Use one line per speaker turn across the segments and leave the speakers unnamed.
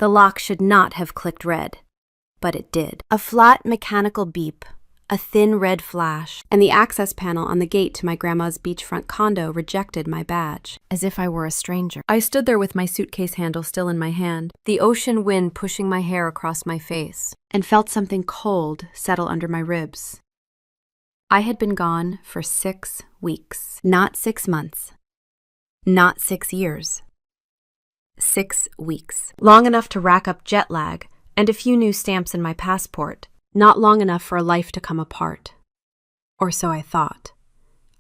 The lock should not have clicked red, but it did. A flat mechanical beep, a thin red flash, and the access panel on the gate to my grandma's beachfront condo rejected my badge, as if I were a stranger. I stood there with my suitcase handle still in my hand, the ocean wind pushing my hair across my face, and felt something cold settle under my ribs. I had been gone for 6 weeks, not 6 months, not 6 years. 6 weeks. Long enough to rack up jet lag and a few new stamps in my passport. Not long enough for a life to come apart. Or so I thought.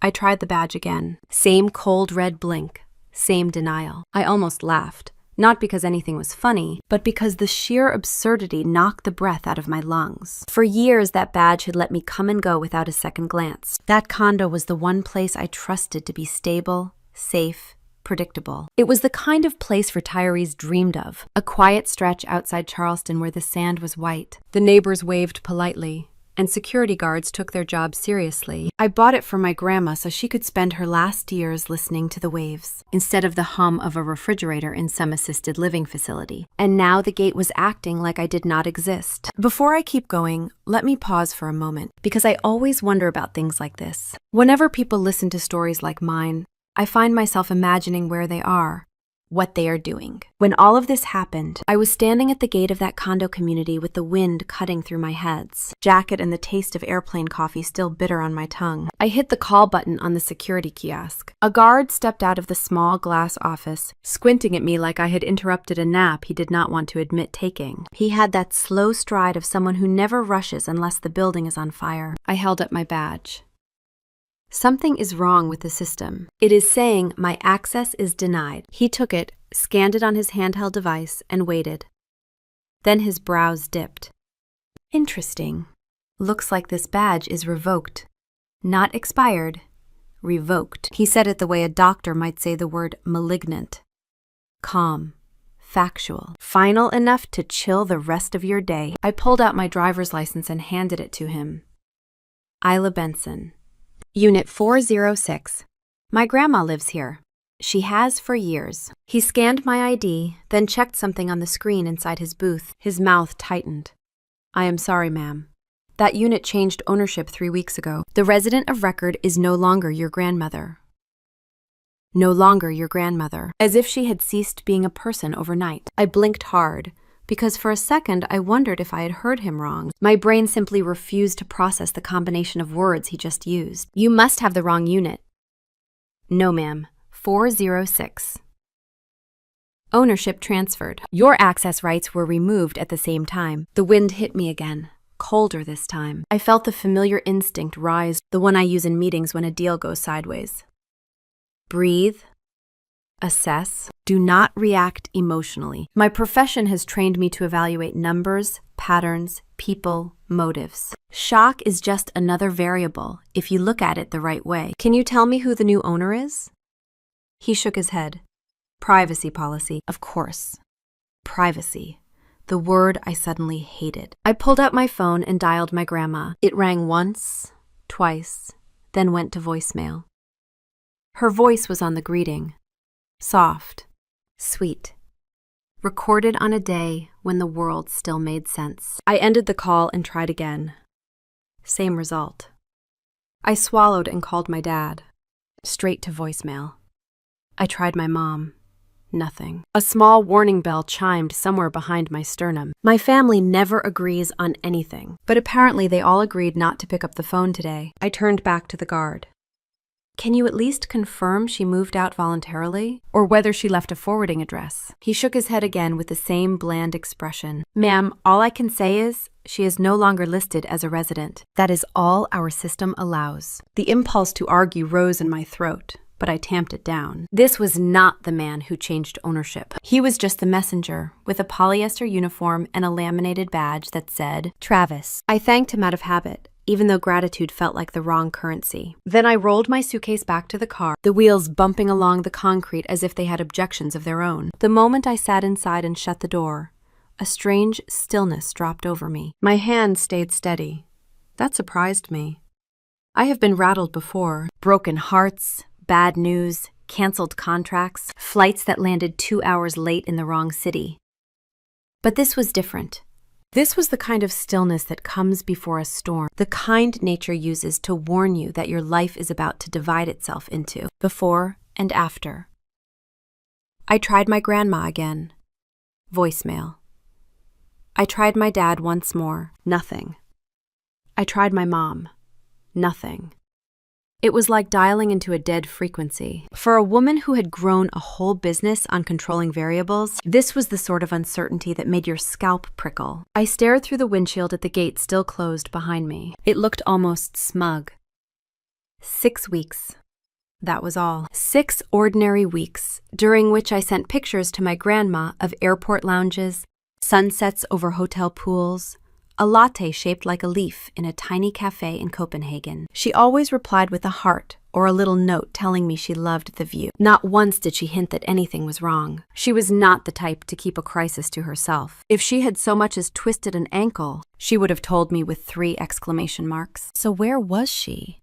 I tried the badge again. Same cold red blink. Same denial. I almost laughed. Not because anything was funny, but because the sheer absurdity knocked the breath out of my lungs. For years, that badge had let me come and go without a second glance. That condo was the one place I trusted to be stable, safe, predictable. It was the kind of place retirees dreamed of, a quiet stretch outside Charleston where the sand was white. The neighbors waved politely, and security guards took their job seriously. I bought it for my grandma so she could spend her last years listening to the waves, instead of the hum of a refrigerator in some assisted living facility. And now the gate was acting like I did not exist. Before I keep going, let me pause for a moment, because I always wonder about things like this. Whenever people listen to stories like mine, I find myself imagining where they are, what they are doing. When all of this happened, I was standing at the gate of that condo community with the wind cutting through my heads, jacket and the taste of airplane coffee still bitter on my tongue. I hit the call button on the security kiosk. A guard stepped out of the small glass office, squinting at me like I had interrupted a nap he did not want to admit taking. He had that slow stride of someone who never rushes unless the building is on fire. I held up my badge. Something is wrong with the system. It is saying my access is denied. He took it, scanned it on his handheld device, and waited. Then his brows dipped. Interesting. Looks like this badge is revoked. Not expired, revoked. He said it the way a doctor might say the word malignant. Calm. Factual. Final enough to chill the rest of your day. I pulled out my driver's license and handed it to him. Isla Benson. Unit 406. My grandma lives here. She has for years. He scanned my ID, then checked something on the screen inside his booth. His mouth tightened. I am sorry, ma'am. That unit changed ownership 3 weeks ago. The resident of record is no longer your grandmother. No longer your grandmother. As if she had ceased being a person overnight. I blinked hard, because for a second I wondered if I had heard him wrong. My brain simply refused to process the combination of words he just used. You must have the wrong unit. No, ma'am. 406. Ownership transferred. Your access rights were removed at the same time. The wind hit me again, colder this time. I felt the familiar instinct rise, the one I use in meetings when a deal goes sideways. Breathe. Assess. Do not react emotionally. My profession has trained me to evaluate numbers, patterns, people, motives. Shock is just another variable if you look at it the right way. Can you tell me who the new owner is? He shook his head. Privacy policy, of course. Privacy. The word I suddenly hated. I pulled out my phone and dialed my grandma. It rang once, twice, then went to voicemail. Her voice was on the greeting. Soft, sweet, recorded on a day when the world still made sense. I ended the call and tried again. Same result. I swallowed and called my dad. Straight to voicemail. I tried my mom. Nothing. A small warning bell chimed somewhere behind my sternum. My family never agrees on anything, but apparently they all agreed not to pick up the phone today. I turned back to the guard. Can you at least confirm she moved out voluntarily, or whether she left a forwarding address? He shook his head again with the same bland expression. Ma'am, all I can say is she is no longer listed as a resident. That is all our system allows. The impulse to argue rose in my throat, but I tamped it down. This was not the man who changed ownership. He was just the messenger, with a polyester uniform and a laminated badge that said, Travis. I thanked him out of habit, even though gratitude felt like the wrong currency. Then I rolled my suitcase back to the car, the wheels bumping along the concrete as if they had objections of their own. The moment I sat inside and shut the door, a strange stillness dropped over me. My hand stayed steady. That surprised me. I have been rattled before. Broken hearts, bad news, canceled contracts, flights that landed 2 hours late in the wrong city. But this was different. This was the kind of stillness that comes before a storm, the kind nature uses to warn you that your life is about to divide itself into before and after. I tried my grandma again. Voicemail. I tried my dad once more. Nothing. I tried my mom. Nothing. It was like dialing into a dead frequency. For a woman who had grown a whole business on controlling variables, this was the sort of uncertainty that made your scalp prickle. I stared through the windshield at the gate still closed behind me. It looked almost smug. 6 weeks. That was all. 6 ordinary weeks, during which I sent pictures to my grandma of airport lounges, sunsets over hotel pools, a latte shaped like a leaf in a tiny cafe in Copenhagen. She always replied with a heart or a little note telling me she loved the view. Not once did she hint that anything was wrong. She was not the type to keep a crisis to herself. If she had so much as twisted an ankle, she would have told me with 3 exclamation marks. So where was she?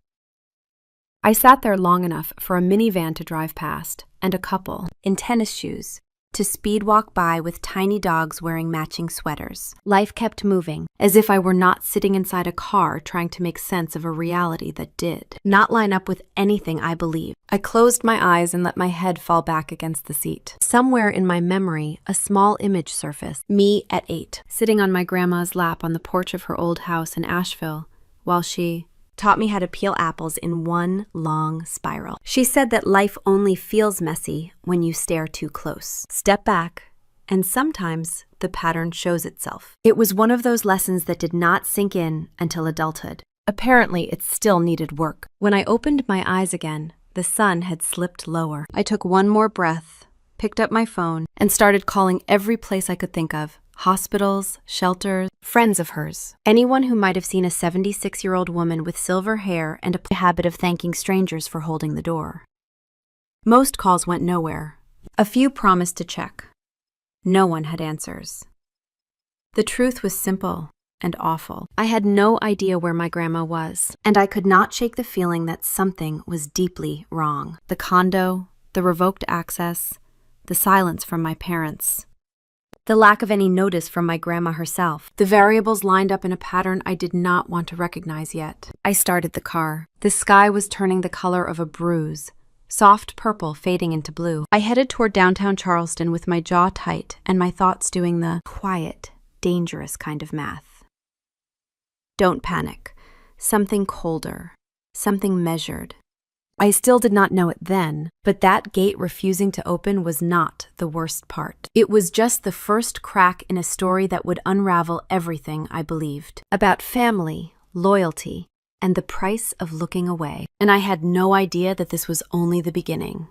I sat there long enough for a minivan to drive past, and a couple, in tennis shoes, to speed walk by with tiny dogs wearing matching sweaters. Life kept moving, as if I were not sitting inside a car trying to make sense of a reality that did not line up with anything I believed. I closed my eyes and let my head fall back against the seat. Somewhere in my memory, a small image surfaced. Me at 8, sitting on my grandma's lap on the porch of her old house in Asheville, while she taught me how to peel apples in one long spiral. She said that life only feels messy when you stare too close. Step back, and sometimes the pattern shows itself. It was one of those lessons that did not sink in until adulthood. Apparently, it still needed work. When I opened my eyes again, the sun had slipped lower. I took one more breath, picked up my phone, and started calling every place I could think of. Hospitals, shelters, friends of hers. Anyone who might have seen a 76-year-old woman with silver hair and a habit of thanking strangers for holding the door. Most calls went nowhere. A few promised to check. No one had answers. The truth was simple and awful. I had no idea where my grandma was, and I could not shake the feeling that something was deeply wrong. The condo, the revoked access, the silence from my parents. The lack of any notice from my grandma herself. The variables lined up in a pattern I did not want to recognize yet. I started the car. The sky was turning the color of a bruise, soft purple fading into blue. I headed toward downtown Charleston with my jaw tight and my thoughts doing the quiet, dangerous kind of math. Don't panic. Something colder. Something measured. I still did not know it then, but that gate refusing to open was not the worst part. It was just the first crack in a story that would unravel everything I believed about family, loyalty, and the price of looking away. And I had no idea that this was only the beginning.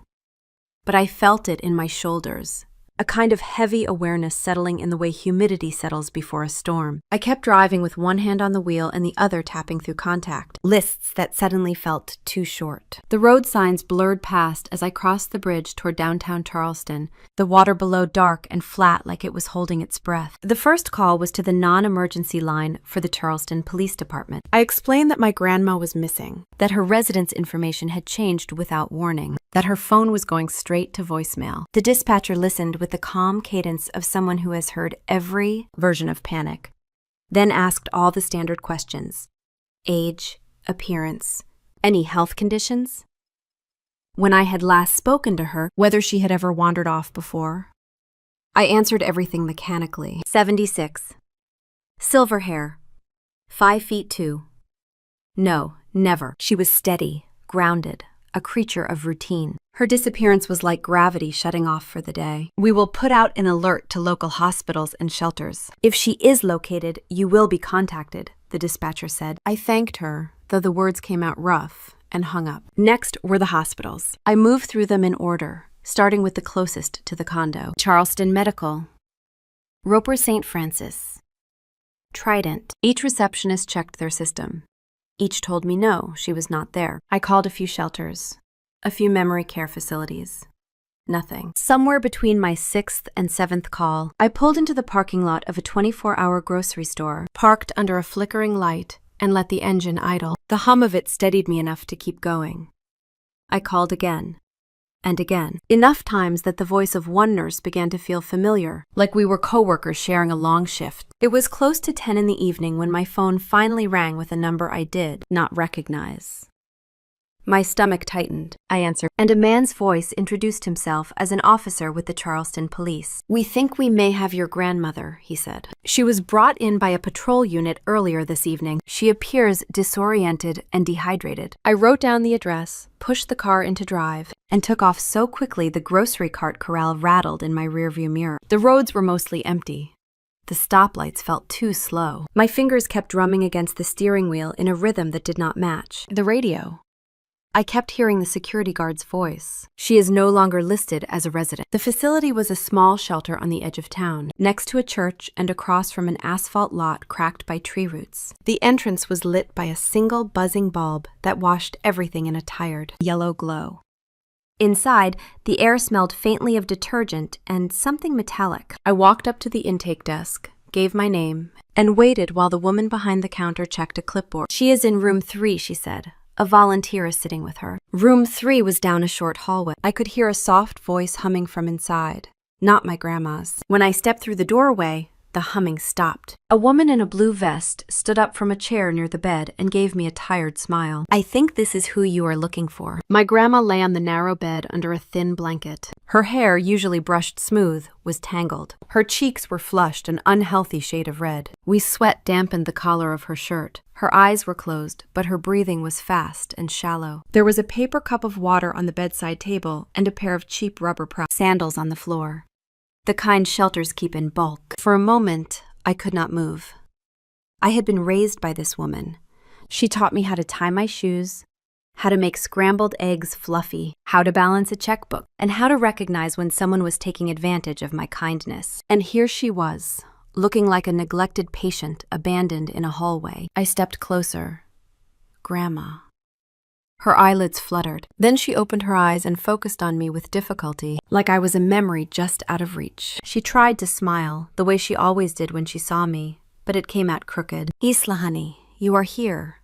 But I felt it in my shoulders, a kind of heavy awareness settling in the way humidity settles before a storm. I kept driving with one hand on the wheel and the other tapping through contact, lists that suddenly felt too short. The road signs blurred past as I crossed the bridge toward downtown Charleston, the water below dark and flat like it was holding its breath. The first call was to the non-emergency line for the Charleston Police Department. I explained that my grandma was missing, that her residence information had changed without warning, that her phone was going straight to voicemail. The dispatcher listened with the calm cadence of someone who has heard every version of panic, then asked all the standard questions. Age, appearance, any health conditions? When I had last spoken to her, whether she had ever wandered off before. I answered everything mechanically. 76. Silver hair. 5'2". No, never. She was steady, grounded, a creature of routine. Her disappearance was like gravity shutting off for the day. We will put out an alert to local hospitals and shelters. If she is located, you will be contacted, the dispatcher said. I thanked her, though the words came out rough, and hung up. Next were the hospitals. I moved through them in order, starting with the closest to the condo. Charleston Medical. Roper St. Francis. Trident. Each receptionist checked their system. Each told me no, she was not there. I called a few shelters, a few memory care facilities. Nothing. Somewhere between my 6th and 7th call, I pulled into the parking lot of a 24-hour grocery store, parked under a flickering light, and let the engine idle. The hum of it steadied me enough to keep going. I called again. and again. Enough times that the voice of one nurse began to feel familiar, like we were co-workers sharing a long shift. It was close to 10 in the evening when my phone finally rang with a number I did not recognize. My stomach tightened. I answered, and a man's voice introduced himself as an officer with the Charleston police. "We think we may have your grandmother," he said. "She was brought in by a patrol unit earlier this evening. She appears disoriented and dehydrated." I wrote down the address, pushed the car into drive, and took off so quickly the grocery cart corral rattled in my rearview mirror. The roads were mostly empty. The stoplights felt too slow. My fingers kept drumming against the steering wheel in a rhythm that did not match. The radio. I kept hearing the security guard's voice. "She is no longer listed as a resident." The facility was a small shelter on the edge of town, next to a church and across from an asphalt lot cracked by tree roots. The entrance was lit by a single buzzing bulb that washed everything in a tired, yellow glow. Inside, the air smelled faintly of detergent and something metallic. I walked up to the intake desk, gave my name, and waited while the woman behind the counter checked a clipboard. "She is in room 3, she said. A volunteer is sitting with her." Room 3 was down a short hallway. I could hear a soft voice humming from inside, not my grandma's. When I stepped through the doorway, the humming stopped. A woman in a blue vest stood up from a chair near the bed and gave me a tired smile. "I think this is who you are looking for." My grandma lay on the narrow bed under a thin blanket. Her hair, usually brushed smooth, was tangled. Her cheeks were flushed an unhealthy shade of red. Sweat dampened the collar of her shirt. Her eyes were closed, but her breathing was fast and shallow. There was a paper cup of water on the bedside table and a pair of cheap rubber sandals on the floor. The kind shelters keep in bulk. For a moment, I could not move. I had been raised by this woman. She taught me how to tie my shoes, how to make scrambled eggs fluffy, how to balance a checkbook, and how to recognize when someone was taking advantage of my kindness. And here she was, looking like a neglected patient abandoned in a hallway. I stepped closer. Grandma. Her eyelids fluttered. Then she opened her eyes and focused on me with difficulty, like I was a memory just out of reach. She tried to smile, the way she always did when she saw me, but it came out crooked. "Isla, honey, you are here."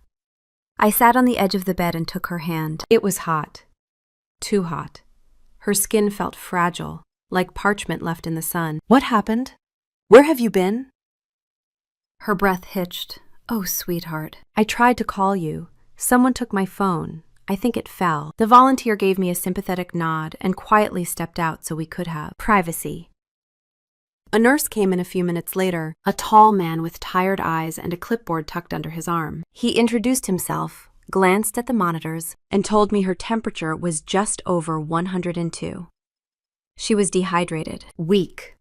I sat on the edge of the bed and took her hand. It was hot. Too hot. Her skin felt fragile, like parchment left in the sun. "What happened? Where have you been?" Her breath hitched. "Oh, sweetheart. I tried to call you. Someone took my phone. I think it fell." The volunteer gave me a sympathetic nod and quietly stepped out so we could have privacy. A nurse came in a few minutes later, a tall man with tired eyes and a clipboard tucked under his arm. He introduced himself, glanced at the monitors, and told me her temperature was just over 102. She was dehydrated, weak,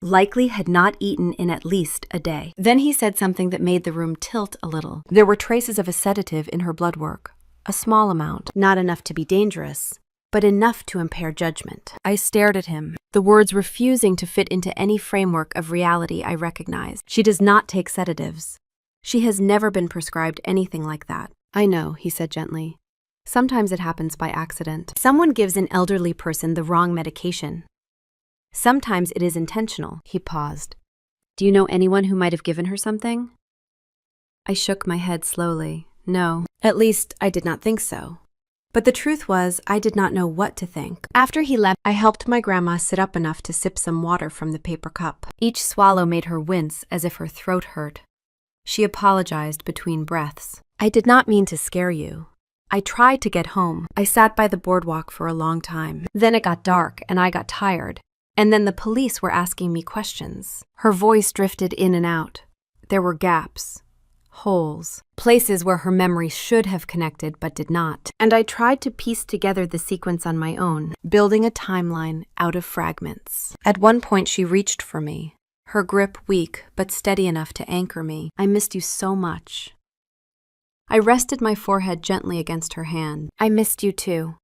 likely had not eaten in at least a day. Then he said something that made the room tilt a little. There were traces of a sedative in her blood work. A small amount, not enough to be dangerous, but enough to impair judgment. I stared at him, the words refusing to fit into any framework of reality I recognized. "She does not take sedatives. She has never been prescribed anything like that." "I know," he said gently. "Sometimes it happens by accident. Someone gives an elderly person the wrong medication. Sometimes it is intentional." He paused. "Do you know anyone who might have given her something?" I shook my head slowly. No, at least I did not think so. But the truth was, I did not know what to think. After he left, I helped my grandma sit up enough to sip some water from the paper cup. Each swallow made her wince as if her throat hurt. She apologized between breaths. "I did not mean to scare you. I tried to get home. I sat by the boardwalk for a long time. Then it got dark and I got tired. And then the police were asking me questions." Her voice drifted in and out. There were gaps, holes, places where her memory should have connected but did not. And I tried to piece together the sequence on my own, building a timeline out of fragments. At one point she reached for me, her grip weak but steady enough to anchor me. "I missed you so much." I rested my forehead gently against her hand. "I missed you too.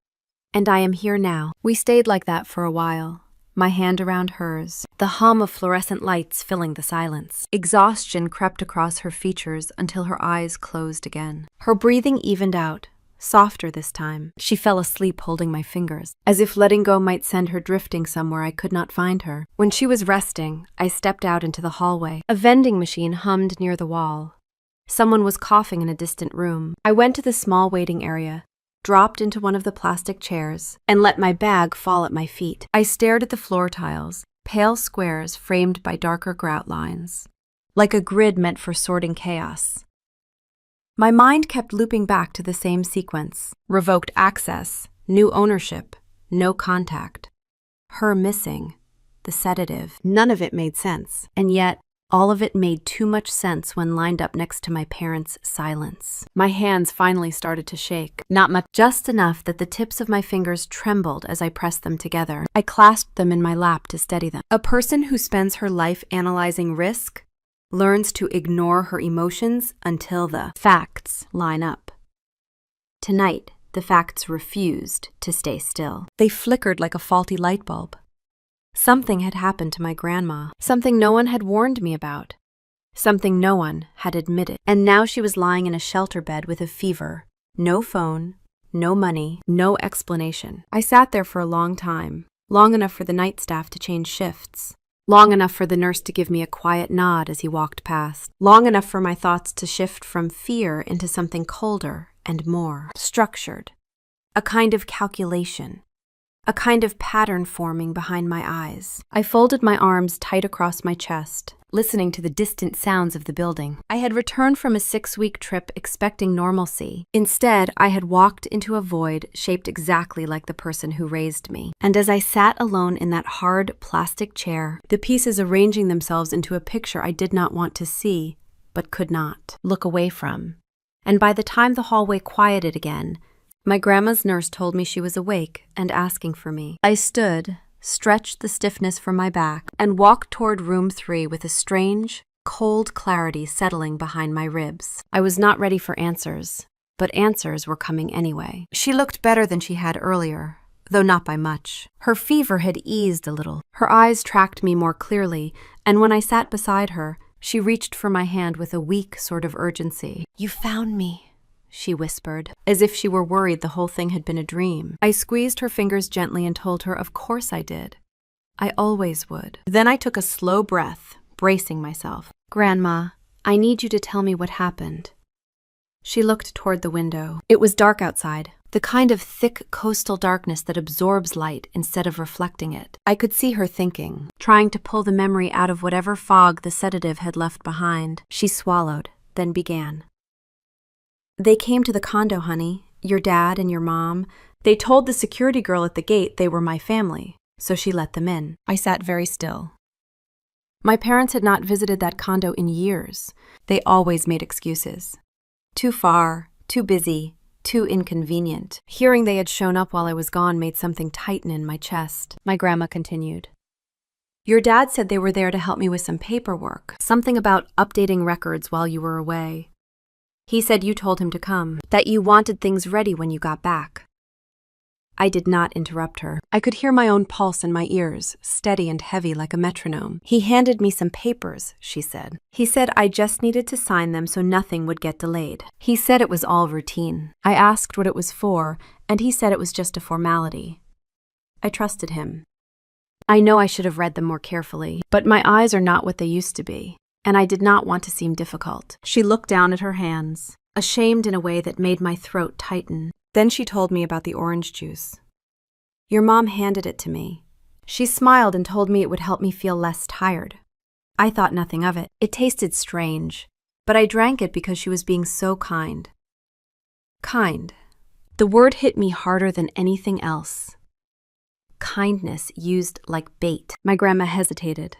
And I am here now." We stayed like that for a while, my hand around hers, the hum of fluorescent lights filling the silence. Exhaustion crept across her features until her eyes closed again. Her breathing evened out, softer this time. She fell asleep holding my fingers, as if letting go might send her drifting somewhere I could not find her. When she was resting, I stepped out into the hallway. A vending machine hummed near the wall. Someone was coughing in a distant room. I went to the small waiting area, dropped into one of the plastic chairs, and let my bag fall at my feet. I stared at the floor tiles, pale squares framed by darker grout lines, like a grid meant for sorting chaos. My mind kept looping back to the same sequence: revoked access, new ownership, no contact. Her missing, the sedative. None of it made sense, and yet all of it made too much sense when lined up next to my parents' silence. My hands finally started to shake. Not much, just enough that the tips of my fingers trembled as I pressed them together. I clasped them in my lap to steady them. A person who spends her life analyzing risk learns to ignore her emotions until the facts line up. Tonight, the facts refused to stay still. They flickered like a faulty light bulb. Something had happened to my grandma, something no one had warned me about, something no one had admitted. And now she was lying in a shelter bed with a fever, no phone, no money, no explanation. I sat there for a long time, long enough for the night staff to change shifts, long enough for the nurse to give me a quiet nod as he walked past, long enough for my thoughts to shift from fear into something colder and more structured, a kind of calculation. A kind of pattern forming behind my eyes. I folded my arms tight across my chest, listening to the distant sounds of the building. I had returned from a 6-week trip expecting normalcy. Instead, I had walked into a void shaped exactly like the person who raised me. And as I sat alone in that hard plastic chair, the pieces arranging themselves into a picture I did not want to see, but could not look away from. And by the time the hallway quieted again, my grandma's nurse told me she was awake and asking for me. I stood, stretched the stiffness from my back, and walked toward room 3 with a strange, cold clarity settling behind my ribs. I was not ready for answers, but answers were coming anyway. She looked better than she had earlier, though not by much. Her fever had eased a little. Her eyes tracked me more clearly, and when I sat beside her, she reached for my hand with a weak sort of urgency. "You found me," she whispered, as if she were worried the whole thing had been a dream. I squeezed her fingers gently and told her of course I did. I always would. Then I took a slow breath, bracing myself. "Grandma, I need you to tell me what happened." She looked toward the window. It was dark outside, the kind of thick coastal darkness that absorbs light instead of reflecting it. I could see her thinking, trying to pull the memory out of whatever fog the sedative had left behind. She swallowed, then began. "They came to the condo, honey, your dad and your mom. They told the security girl at the gate they were my family, so she let them in." I sat very still. My parents had not visited that condo in years. They always made excuses. Too far, too busy, too inconvenient. Hearing they had shown up while I was gone made something tighten in my chest. My grandma continued. "Your dad said they were there to help me with some paperwork, something about updating records while you were away. He said you told him to come, that you wanted things ready when you got back." I did not interrupt her. I could hear my own pulse in my ears, steady and heavy like a metronome. "He handed me some papers," she said. "He said I just needed to sign them so nothing would get delayed. He said it was all routine. I asked what it was for, and he said it was just a formality." I trusted him. I know I should have read them more carefully, but my eyes are not what they used to be, and I did not want to seem difficult. She looked down at her hands, ashamed in a way that made my throat tighten. Then she told me about the orange juice. "Your mom handed it to me. She smiled and told me it would help me feel less tired. I thought nothing of it. It tasted strange, but I drank it because she was being so kind." Kind. The word hit me harder than anything else. Kindness used like bait. My grandma hesitated.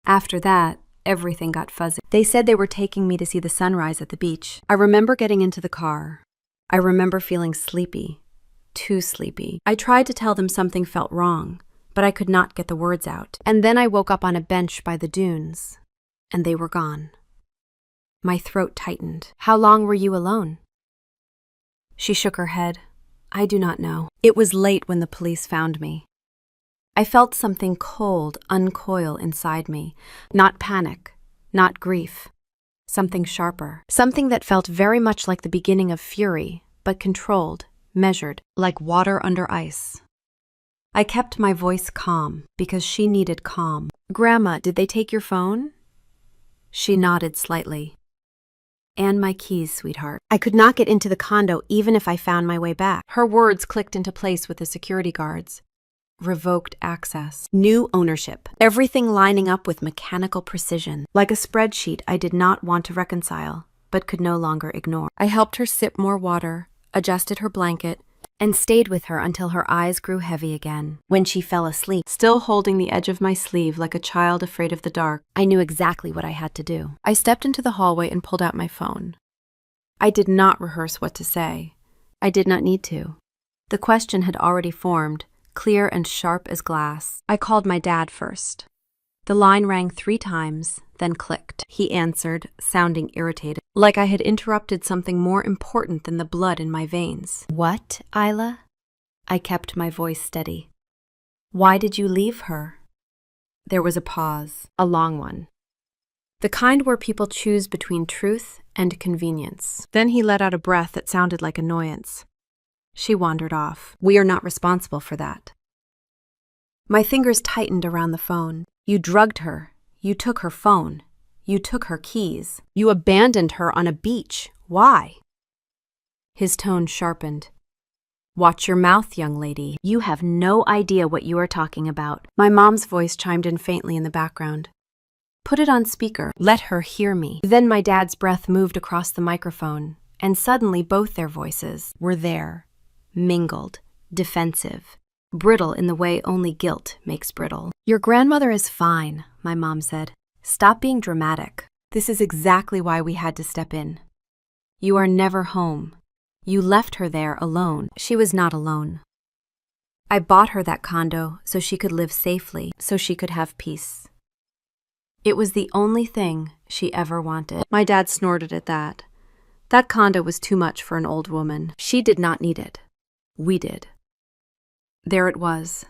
After that, everything got fuzzy. "They said they were taking me to see the sunrise at the beach. I remember getting into the car. I remember feeling sleepy, too sleepy. I tried to tell them something felt wrong, but I could not get the words out. And then I woke up on a bench by the dunes, and they were gone." My throat tightened. "How long were you alone?" She shook her head. "I do not know. It was late when the police found me." I felt something cold uncoil inside me. Not panic, not grief. Something sharper. Something that felt very much like the beginning of fury, but controlled, measured, like water under ice. I kept my voice calm, because she needed calm. "Grandma, did they take your phone?" She nodded slightly. And my keys, sweetheart. I could not get into the condo even if I found my way back. Her words clicked into place with the security guards. Revoked access. New ownership. Everything lining up with mechanical precision. Like a spreadsheet I did not want to reconcile, but could no longer ignore. I helped her sip more water, adjusted her blanket, and stayed with her until her eyes grew heavy again. When she fell asleep, still holding the edge of my sleeve like a child afraid of the dark, I knew exactly what I had to do. I stepped into the hallway and pulled out my phone. I did not rehearse what to say. I did not need to. The question had already formed, clear and sharp as glass. I called my dad first. The line rang 3 times, then clicked. He answered, sounding irritated, like I had interrupted something more important than the blood in my veins. What, Isla? I kept my voice steady. Why did you leave her? There was a pause, a long one. The kind where people choose between truth and convenience. Then he let out a breath that sounded like annoyance. She wandered off. We are not responsible for that. My fingers tightened around the phone. You drugged her. You took her phone. You took her keys. You abandoned her on a beach. Why? His tone sharpened. Watch your mouth, young lady. You have no idea what you are talking about. My mom's voice chimed in faintly in the background. Put it on speaker. Let her hear me. Then my dad's breath moved across the microphone, and suddenly both their voices were there, mingled, defensive, brittle in the way only guilt makes brittle. Your grandmother is fine, my mom said. Stop being dramatic. This is exactly why we had to step in. You are never home. You left her there alone. She was not alone. I bought her that condo so she could live safely, so she could have peace. It was the only thing she ever wanted. My dad snorted at that. That condo was too much for an old woman. She did not need it. We did. There it was,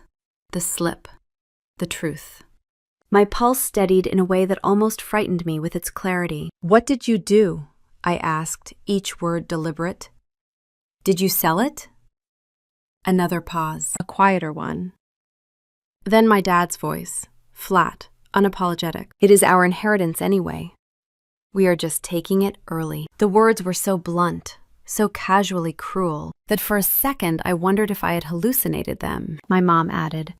the slip, the truth. My pulse steadied in a way that almost frightened me with its clarity. What did you do? I asked, each word deliberate. Did you sell it? Another pause, a quieter one. Then my dad's voice, flat, unapologetic. It is our inheritance anyway. We are just taking it early. The words were so blunt, so casually cruel, that for a second I wondered if I had hallucinated them. My mom added,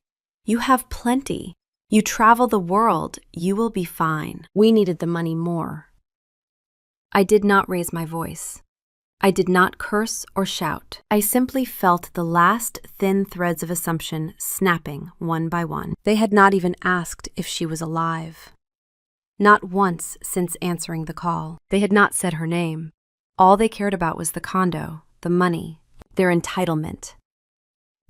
You have plenty. You travel the world. You will be fine. We needed the money more. I did not raise my voice. I did not curse or shout. I simply felt the last thin threads of assumption snapping one by one. They had not even asked if she was alive. Not once since answering the call. They had not said her name. All they cared about was the condo, the money, their entitlement.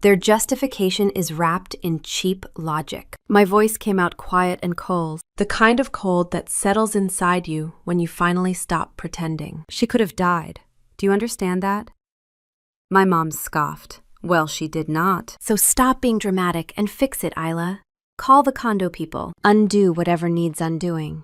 Their justification is wrapped in cheap logic. My voice came out quiet and cold, the kind of cold that settles inside you when you finally stop pretending. She could have died. Do you understand that? My mom scoffed. Well, she did not. So stop being dramatic and fix it, Isla. Call the condo people. Undo whatever needs undoing.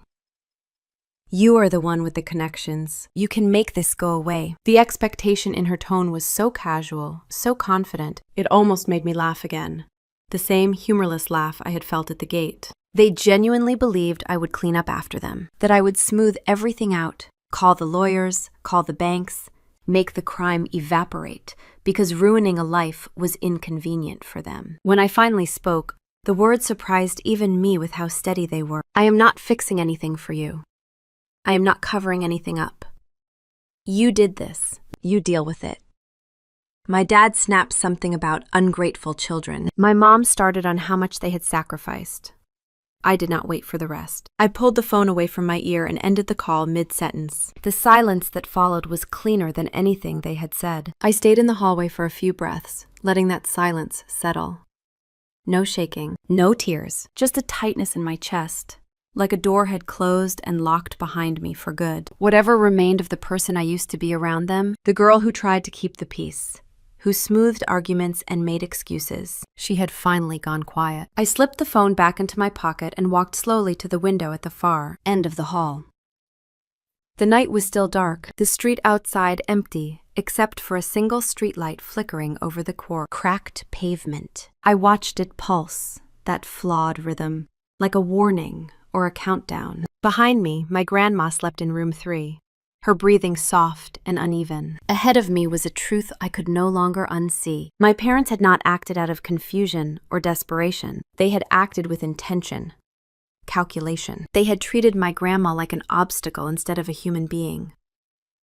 You are the one with the connections. You can make this go away. The expectation in her tone was so casual, so confident, it almost made me laugh again. The same humorless laugh I had felt at the gate. They genuinely believed I would clean up after them, that I would smooth everything out, call the lawyers, call the banks, make the crime evaporate, because ruining a life was inconvenient for them. When I finally spoke, the words surprised even me with how steady they were. I am not fixing anything for you. I am not covering anything up. You did this. You deal with it. My dad snapped something about ungrateful children. My mom started on how much they had sacrificed. I did not wait for the rest. I pulled the phone away from my ear and ended the call mid-sentence. The silence that followed was cleaner than anything they had said. I stayed in the hallway for a few breaths, letting that silence settle. No shaking, no tears, just a tightness in my chest, like a door had closed and locked behind me for good. Whatever remained of the person I used to be around them, the girl who tried to keep the peace, who smoothed arguments and made excuses, she had finally gone quiet. I slipped the phone back into my pocket and walked slowly to the window at the far end of the hall. The night was still dark, the street outside empty, except for a single streetlight flickering over the cracked pavement. I watched it pulse, that flawed rhythm, like a warning or a countdown. Behind me, my grandma slept in room 3. her breathing soft and uneven. Ahead of me was a truth I could no longer unsee. My parents had not acted out of confusion or desperation. They had acted with intention, calculation. They had treated my grandma like an obstacle instead of a human being,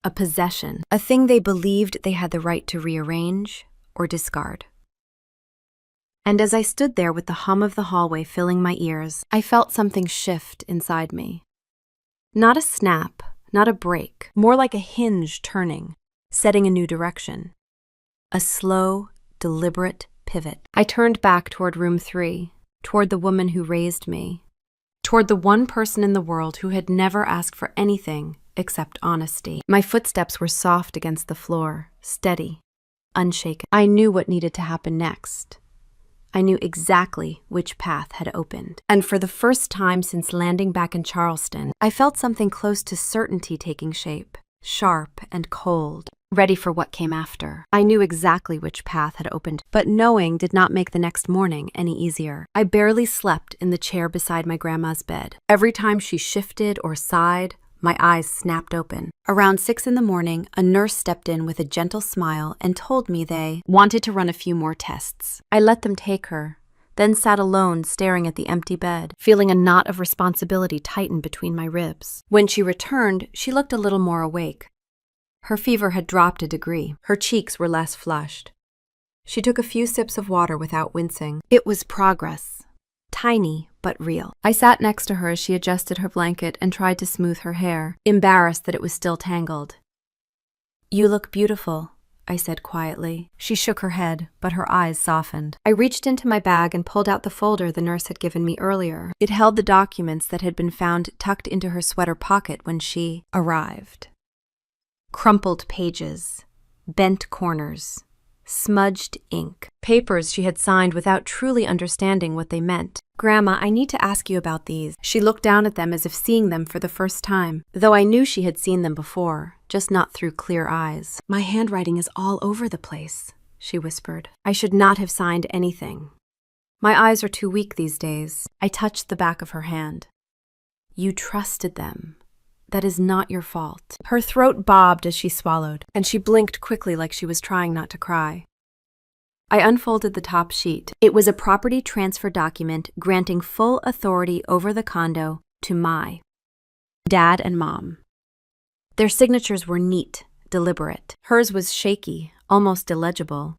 a possession, a thing they believed they had the right to rearrange or discard. And as I stood there with the hum of the hallway filling my ears, I felt something shift inside me. Not a snap, not a break, more like a hinge turning, setting a new direction. A slow, deliberate pivot. I turned back toward room 3, toward the woman who raised me, toward the one person in the world who had never asked for anything except honesty. My footsteps were soft against the floor, steady, unshaken. I knew what needed to happen next. I knew exactly which path had opened. And for the first time since landing back in Charleston, I felt something close to certainty taking shape, sharp and cold, ready for what came after. I knew exactly which path had opened, but knowing did not make the next morning any easier. I barely slept in the chair beside my grandma's bed. Every time she shifted or sighed, my eyes snapped open. Around 6 in the morning, a nurse stepped in with a gentle smile and told me they wanted to run a few more tests. I let them take her, then sat alone staring at the empty bed, feeling a knot of responsibility tighten between my ribs. When she returned, she looked a little more awake. Her fever had dropped a degree. Her cheeks were less flushed. She took a few sips of water without wincing. It was progress. Tiny, but real. I sat next to her as she adjusted her blanket and tried to smooth her hair, embarrassed that it was still tangled. "You look beautiful," I said quietly. She shook her head, but her eyes softened. I reached into my bag and pulled out the folder the nurse had given me earlier. It held the documents that had been found tucked into her sweater pocket when she arrived. Crumpled pages, bent corners, smudged ink. Papers she had signed without truly understanding what they meant. "Grandma, I need to ask you about these." She looked down at them as if seeing them for the first time, though I knew she had seen them before, just not through clear eyes. "My handwriting is all over the place," she whispered. "I should not have signed anything. My eyes are too weak these days." I touched the back of her hand. "You trusted them. That is not your fault." Her throat bobbed as she swallowed, and she blinked quickly like she was trying not to cry. I unfolded the top sheet. It was a property transfer document granting full authority over the condo to my dad and mom. Their signatures were neat, deliberate. Hers was shaky, almost illegible.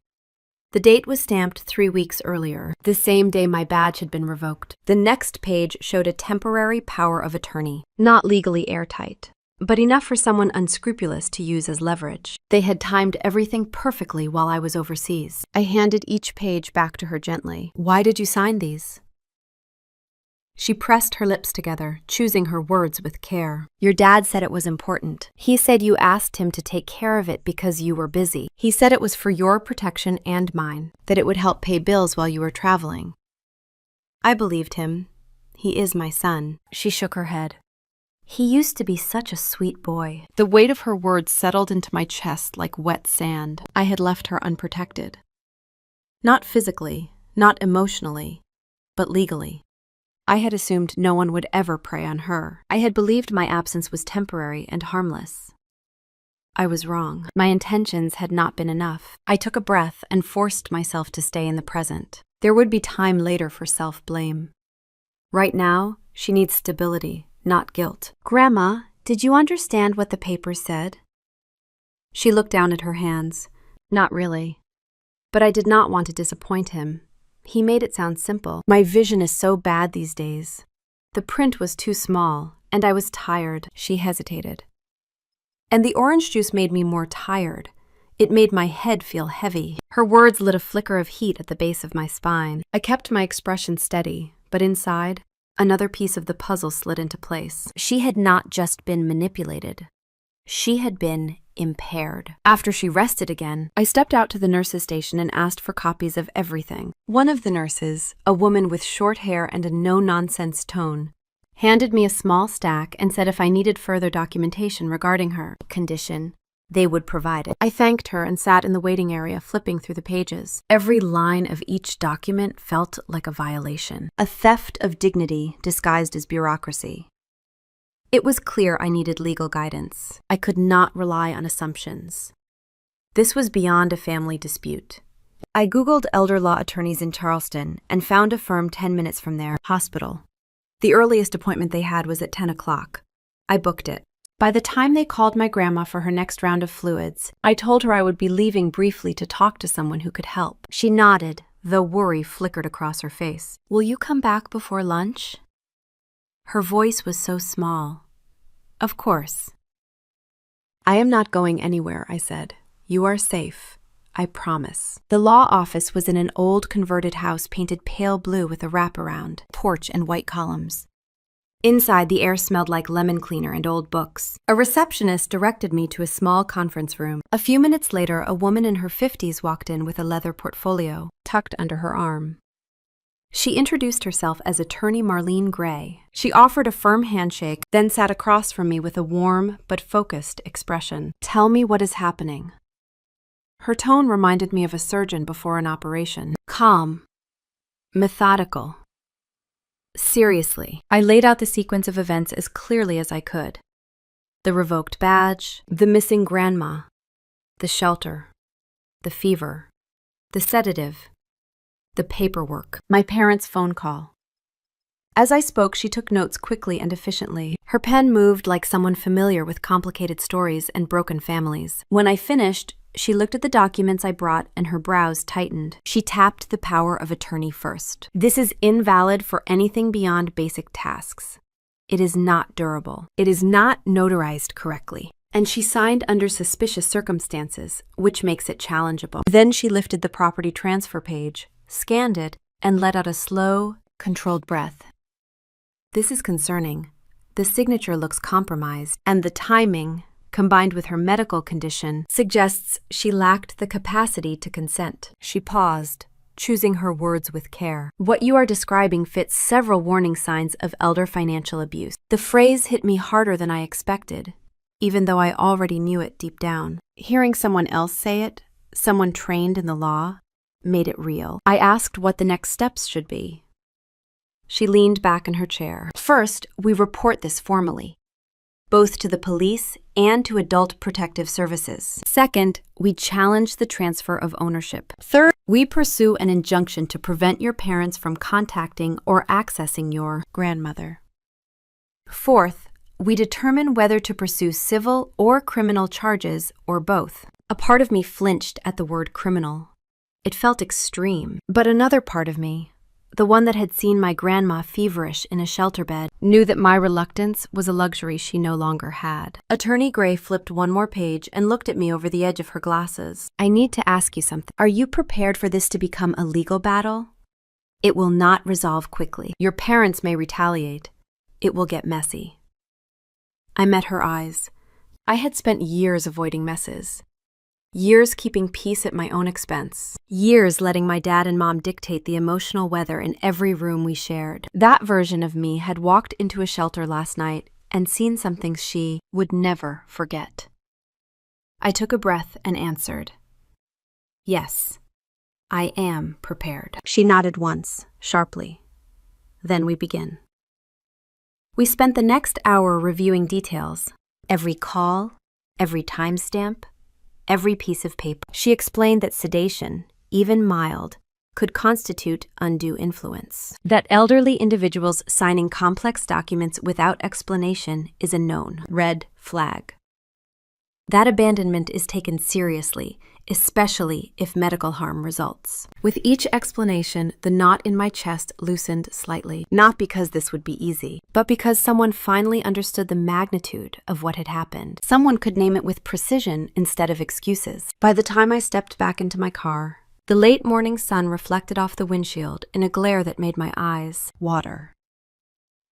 The date was stamped 3 weeks earlier, the same day my badge had been revoked. The next page showed a temporary power of attorney, not legally airtight, but enough for someone unscrupulous to use as leverage. They had timed everything perfectly while I was overseas. I handed each page back to her gently. "Why did you sign these?" She pressed her lips together, choosing her words with care. "Your dad said it was important. He said you asked him to take care of it because you were busy. He said it was for your protection and mine, that it would help pay bills while you were traveling." I believed him. He is my son. She shook her head. "He used to be such a sweet boy." The weight of her words settled into my chest like wet sand. I had left her unprotected. Not physically, not emotionally, but legally. I had assumed no one would ever prey on her. I had believed my absence was temporary and harmless. I was wrong. My intentions had not been enough. I took a breath and forced myself to stay in the present. There would be time later for self-blame. Right now, she needs stability, not guilt. "Grandma, did you understand what the papers said?" She looked down at her hands. "Not really." But I did not want to disappoint him. He made it sound simple. My vision is so bad these days. The print was too small, and I was tired. She hesitated. And the orange juice made me more tired. It made my head feel heavy. Her words lit a flicker of heat at the base of my spine. I kept my expression steady, but inside, another piece of the puzzle slid into place. She had not just been manipulated. She had been impaired. After she rested again, I stepped out to the nurse's station and asked for copies of everything. One of the nurses, a woman with short hair and a no-nonsense tone, handed me a small stack and said if I needed further documentation regarding her condition, they would provide it. I thanked her and sat in the waiting area flipping through the pages. Every line of each document felt like a violation, a theft of dignity disguised as bureaucracy. It was clear I needed legal guidance. I could not rely on assumptions. This was beyond a family dispute. I Googled elder law attorneys in Charleston and found a firm 10 minutes from their hospital. The earliest appointment they had was at 10 o'clock. I booked it. By the time they called my grandma for her next round of fluids, I told her I would be leaving briefly to talk to someone who could help. She nodded, though worry flickered across her face. "Will you come back before lunch?" Her voice was so small. "Of course." "I am not going anywhere," I said. "You are safe. I promise." The law office was in an old converted house painted pale blue with a wraparound, porch and white columns. Inside, the air smelled like lemon cleaner and old books. A receptionist directed me to a small conference room. A few minutes later, a woman in her 50s walked in with a leather portfolio tucked under her arm. She introduced herself as attorney Marlene Gray. She offered a firm handshake, then sat across from me with a warm but focused expression. "Tell me what is happening." Her tone reminded me of a surgeon before an operation. Calm. Methodical. Seriously, I laid out the sequence of events as clearly as I could. The revoked badge, the missing grandma, the shelter, the fever, the sedative, the paperwork, my parents' phone call. As I spoke, she took notes quickly and efficiently. Her pen moved like someone familiar with complicated stories and broken families. When I finished, she looked at the documents I brought and her brows tightened. She tapped the power of attorney first. "This is invalid for anything beyond basic tasks. It is not durable. It is not notarized correctly." And she signed under suspicious circumstances, which makes it challengeable. Then she lifted the property transfer page, scanned it, and let out a slow, controlled breath. "This is concerning. The signature looks compromised, and the timing, combined with her medical condition, suggests she lacked the capacity to consent." She paused, choosing her words with care. "What you are describing fits several warning signs of elder financial abuse." The phrase hit me harder than I expected, even though I already knew it deep down. Hearing someone else say it, someone trained in the law, made it real. I asked what the next steps should be. She leaned back in her chair. "First, we report this formally, both to the police and to Adult Protective Services. Second, we challenge the transfer of ownership. Third, we pursue an injunction to prevent your parents from contacting or accessing your grandmother. Fourth, we determine whether to pursue civil or criminal charges or both." A part of me flinched at the word criminal. It felt extreme. But another part of me, the one that had seen my grandma feverish in a shelter bed, knew that my reluctance was a luxury she no longer had. Attorney Gray flipped one more page and looked at me over the edge of her glasses. "I need to ask you something. Are you prepared for this to become a legal battle? It will not resolve quickly. Your parents may retaliate. It will get messy." I met her eyes. I had spent years avoiding messes. Years keeping peace at my own expense. Years letting my dad and mom dictate the emotional weather in every room we shared. That version of me had walked into a shelter last night and seen some things she would never forget. I took a breath and answered, "Yes, I am prepared." She nodded once, sharply. "Then we begin." We spent the next hour reviewing details. Every call, every timestamp, every piece of paper. She explained that sedation, even mild, could constitute undue influence. That elderly individuals signing complex documents without explanation is a known red flag. That abandonment is taken seriously, especially if medical harm results. With each explanation, the knot in my chest loosened slightly, not because this would be easy, but because someone finally understood the magnitude of what had happened. Someone could name it with precision instead of excuses. By the time I stepped back into my car, the late morning sun reflected off the windshield in a glare that made my eyes water.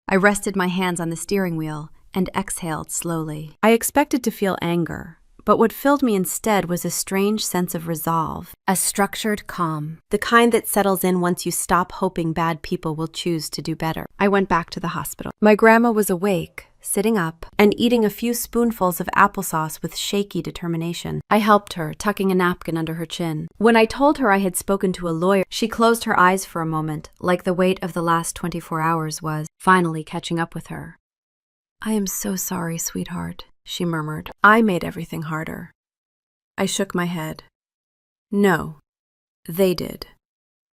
I rested my hands on the steering wheel and exhaled slowly. I expected to feel anger, but what filled me instead was a strange sense of resolve, a structured calm, the kind that settles in once you stop hoping bad people will choose to do better. I went back to the hospital. My grandma was awake, sitting up, and eating a few spoonfuls of applesauce with shaky determination. I helped her, tucking a napkin under her chin. When I told her I had spoken to a lawyer, she closed her eyes for a moment, like the weight of the last 24 hours was finally catching up with her. "I am so sorry, sweetheart," she murmured. "I made everything harder." I shook my head. "No, they did.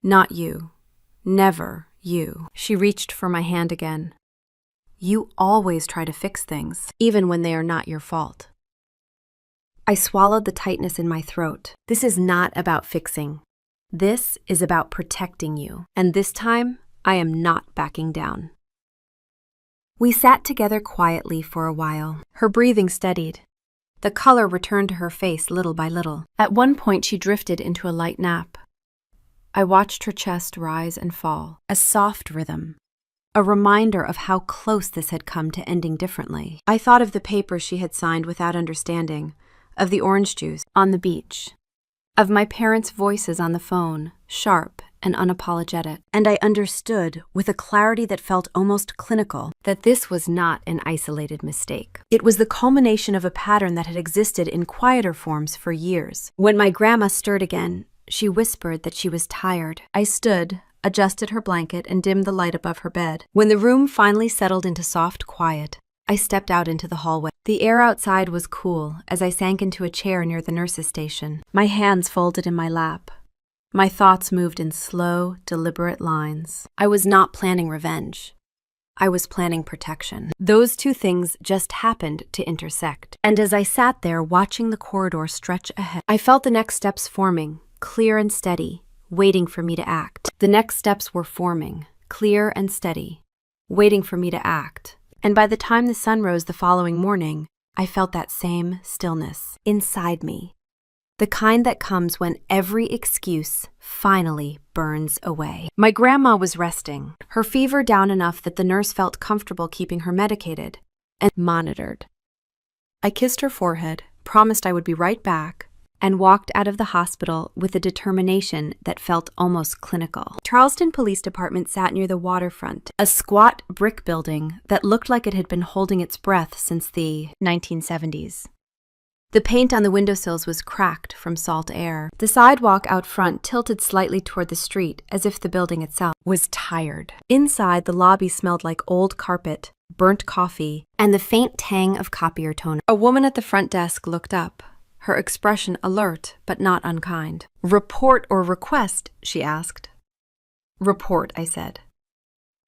Not you. Never you." She reached for my hand again. "You always try to fix things, even when they are not your fault." I swallowed the tightness in my throat. "This is not about fixing. This is about protecting you. And this time, I am not backing down." We sat together quietly for a while. Her breathing steadied. The color returned to her face little by little. At one point, she drifted into a light nap. I watched her chest rise and fall, a soft rhythm, a reminder of how close this had come to ending differently. I thought of the papers she had signed without understanding, of the orange juice on the beach, of my parents' voices on the phone, sharp and unapologetic. And I understood, with a clarity that felt almost clinical, that this was not an isolated mistake. It was the culmination of a pattern that had existed in quieter forms for years. When my grandma stirred again, she whispered that she was tired. I stood, adjusted her blanket, and dimmed the light above her bed. When the room finally settled into soft quiet, I stepped out into the hallway. The air outside was cool as I sank into a chair near the nurse's station, my hands folded in my lap. My thoughts moved in slow, deliberate lines. I was not planning revenge. I was planning protection. Those two things just happened to intersect. And as I sat there watching the corridor stretch ahead, I felt the next steps forming, clear and steady, waiting for me to act. The next steps were forming, clear and steady, waiting for me to act. And by the time the sun rose the following morning, I felt that same stillness inside me. The kind that comes when every excuse finally burns away. My grandma was resting, her fever down enough that the nurse felt comfortable keeping her medicated and monitored. I kissed her forehead, promised I would be right back, and walked out of the hospital with a determination that felt almost clinical. Charleston Police Department sat near the waterfront, a squat brick building that looked like it had been holding its breath since the 1970s. The paint on the windowsills was cracked from salt air. The sidewalk out front tilted slightly toward the street, as if the building itself was tired. Inside, the lobby smelled like old carpet, burnt coffee, and the faint tang of copier toner. A woman at the front desk looked up, her expression alert but not unkind. "Report or request?" she asked. "Report," I said.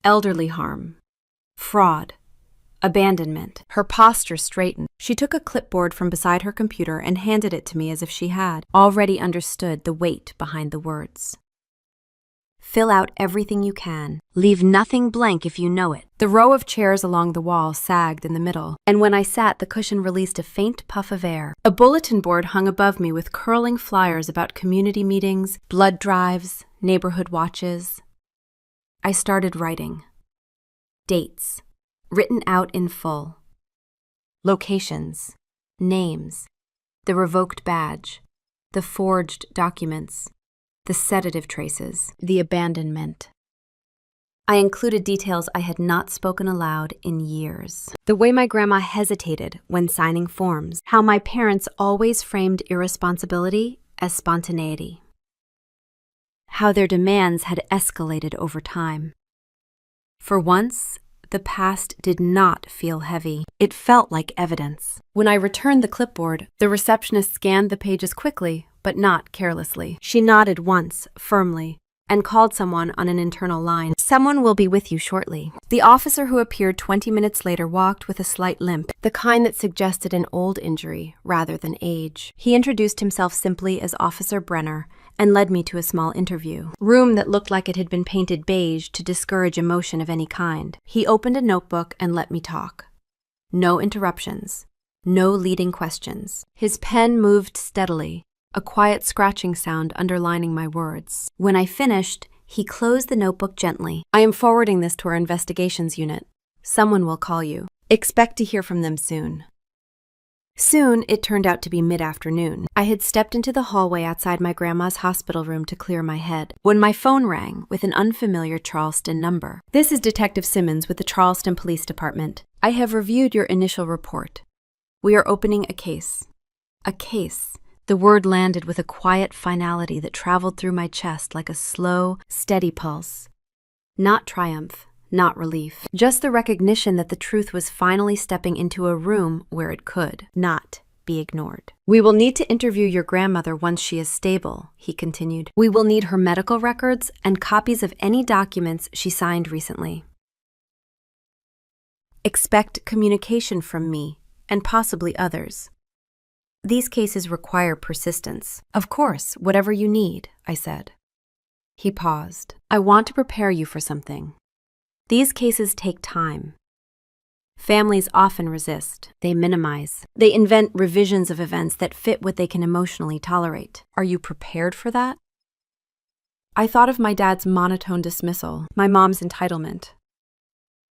"Elderly harm. Fraud. Abandonment." Her posture straightened. She took a clipboard from beside her computer and handed it to me as if she had already understood the weight behind the words. "Fill out everything you can. Leave nothing blank if you know it." The row of chairs along the wall sagged in the middle, and when I sat, the cushion released a faint puff of air. A bulletin board hung above me with curling flyers about community meetings, blood drives, neighborhood watches. I started writing. Dates, written out in full. Locations, names, the revoked badge, the forged documents, the sedative traces, the abandonment. I included details I had not spoken aloud in years. The way my grandma hesitated when signing forms, how my parents always framed irresponsibility as spontaneity, how their demands had escalated over time. For once, the past did not feel heavy. It felt like evidence. When I returned the clipboard, the receptionist scanned the pages quickly, but not carelessly. She nodded once, firmly, and called someone on an internal line. "Someone will be with you shortly." The officer who appeared 20 minutes later walked with a slight limp, the kind that suggested an old injury rather than age. He introduced himself simply as Officer Brenner and led me to a small interview room that looked like it had been painted beige to discourage emotion of any kind. He opened a notebook and let me talk. No interruptions, no leading questions. His pen moved steadily, a quiet scratching sound underlining my words. When I finished, he closed the notebook gently. "I am forwarding this to our investigations unit. Someone will call you. Expect to hear from them soon." Soon, it turned out to be mid-afternoon. I had stepped into the hallway outside my grandma's hospital room to clear my head, when my phone rang with an unfamiliar Charleston number. "This is Detective Simmons with the Charleston Police Department. I have reviewed your initial report. We are opening a case." A case. The word landed with a quiet finality that traveled through my chest like a slow, steady pulse. Not triumph, not relief. Just the recognition that the truth was finally stepping into a room where it could not be ignored. "We will need to interview your grandmother once she is stable," he continued. "We will need her medical records and copies of any documents she signed recently. Expect communication from me and possibly others. These cases require persistence." "Of course, whatever you need," I said. He paused. "I want to prepare you for something. These cases take time. Families often resist. They minimize. They invent revisions of events that fit what they can emotionally tolerate. Are you prepared for that?" I thought of my dad's monotone dismissal, my mom's entitlement.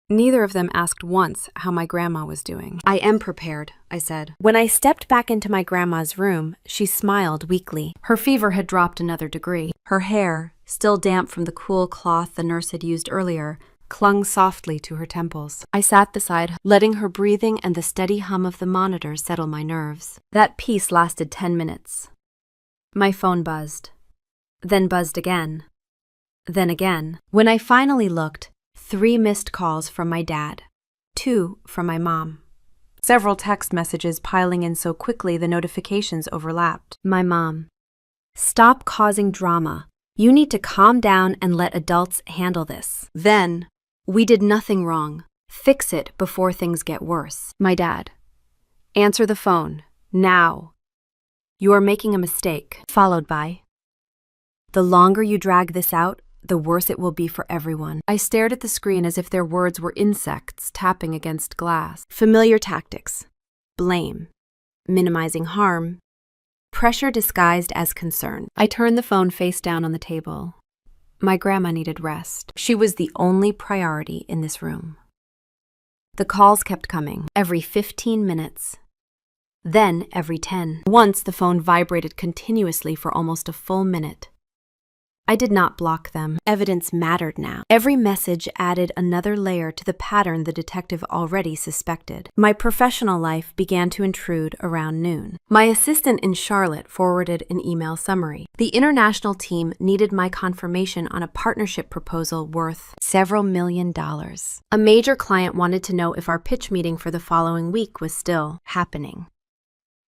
Neither of them asked once how my grandma was doing. "I am prepared," I said. When I stepped back into my grandma's room, she smiled weakly. Her fever had dropped another degree. Her hair, still damp from the cool cloth the nurse had used earlier, clung softly to her temples. I sat beside her, letting her breathing and the steady hum of the monitor settle my nerves. That peace lasted 10 minutes. My phone buzzed. Then buzzed again. Then again. When I finally looked, 3 missed calls from my dad, 2 from my mom. Several text messages piling in so quickly the notifications overlapped. My mom: "Stop causing drama. You need to calm down and let adults handle this." Then: "We did nothing wrong. Fix it before things get worse." My dad: "Answer the phone, now. You are making a mistake." Followed by: "The longer you drag this out, the worse it will be for everyone." I stared at the screen as if their words were insects tapping against glass. Familiar tactics: blame, minimizing harm, pressure disguised as concern. I turned the phone face down on the table. My grandma needed rest. She was the only priority in this room. The calls kept coming, every 15 minutes. Then every 10. Once the phone vibrated continuously for almost a full minute. I did not block them. Evidence mattered now. Every message added another layer to the pattern the detective already suspected. My professional life began to intrude around noon. My assistant in Charlotte forwarded an email summary. The international team needed my confirmation on a partnership proposal worth several $million. A major client wanted to know if our pitch meeting for the following week was still happening.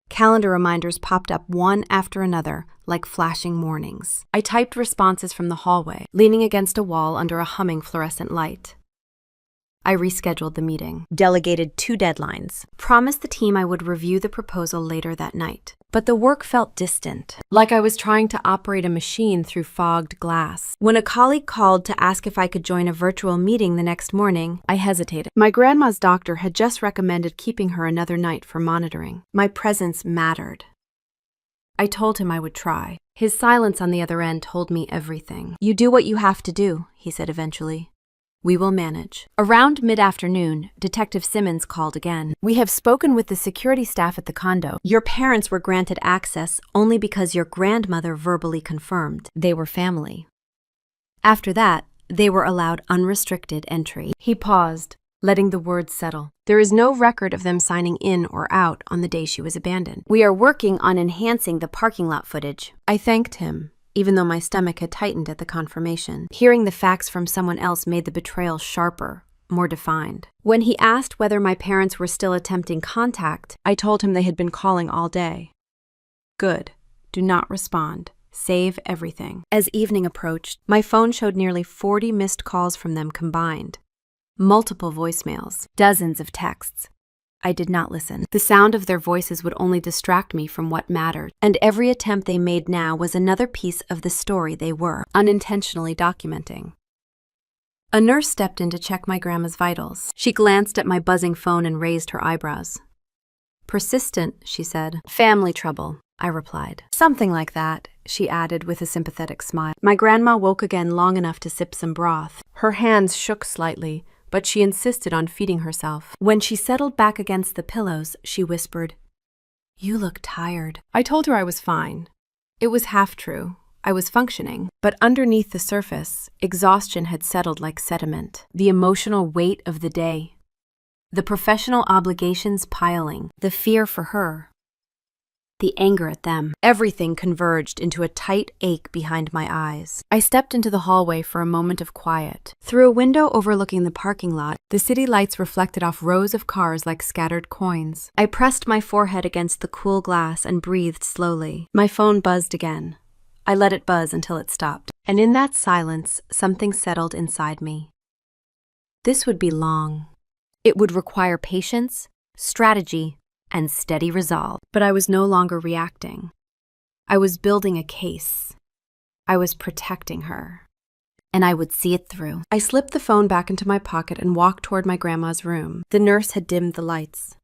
Calendar reminders popped up one after another, like flashing warnings. I typed responses from the hallway, leaning against a wall under a humming fluorescent light. I rescheduled the meeting, delegated 2 deadlines, promised the team I would review the proposal later that night. But the work felt distant, like I was trying to operate a machine through fogged glass. When a colleague called to ask if I could join a virtual meeting the next morning, I hesitated. My grandma's doctor had just recommended keeping her another night for monitoring. My presence mattered. I told him I would try. His silence on the other end told me everything. "You do what you have to do," he said eventually. "We will manage." Around mid-afternoon, Detective Simmons called again. "We have spoken with the security staff at the condo. Your parents were granted access only because your grandmother verbally confirmed they were family. After that, they were allowed unrestricted entry." He paused, letting the words settle. "There is no record of them signing in or out on the day she was abandoned. We are working on enhancing the parking lot footage." I thanked him, even though my stomach had tightened at the confirmation. Hearing the facts from someone else made the betrayal sharper, more defined. When he asked whether my parents were still attempting contact, I told him they had been calling all day. "Good. Do not respond. Save everything." As evening approached, my phone showed nearly 40 missed calls from them combined. Multiple voicemails, dozens of texts. I did not listen. The sound of their voices would only distract me from what mattered, and every attempt they made now was another piece of the story they were unintentionally documenting. A nurse stepped in to check my grandma's vitals. She glanced at my buzzing phone and raised her eyebrows. "Persistent," she said. "Family trouble," I replied. "Something like that," she added with a sympathetic smile. My grandma woke again long enough to sip some broth. Her hands shook slightly, but she insisted on feeding herself. When she settled back against the pillows, she whispered, "You look tired." I told her I was fine. It was half true. I was functioning. But underneath the surface, exhaustion had settled like sediment. The emotional weight of the day. The professional obligations piling. The fear for her. the anger at them. Everything converged into a tight ache behind my eyes. I stepped into the hallway for a moment of quiet. Through a window overlooking the parking lot, the city lights reflected off rows of cars like scattered coins. I pressed my forehead against the cool glass and breathed slowly. My phone buzzed again. I let it buzz until it stopped. And in that silence, something settled inside me. This would be long. It would require patience, strategy, and steady resolve. But I was no longer reacting. I was building a case. I was protecting her. And I would see it through. I slipped the phone back into my pocket and walked toward my grandma's room. The nurse had dimmed the lights.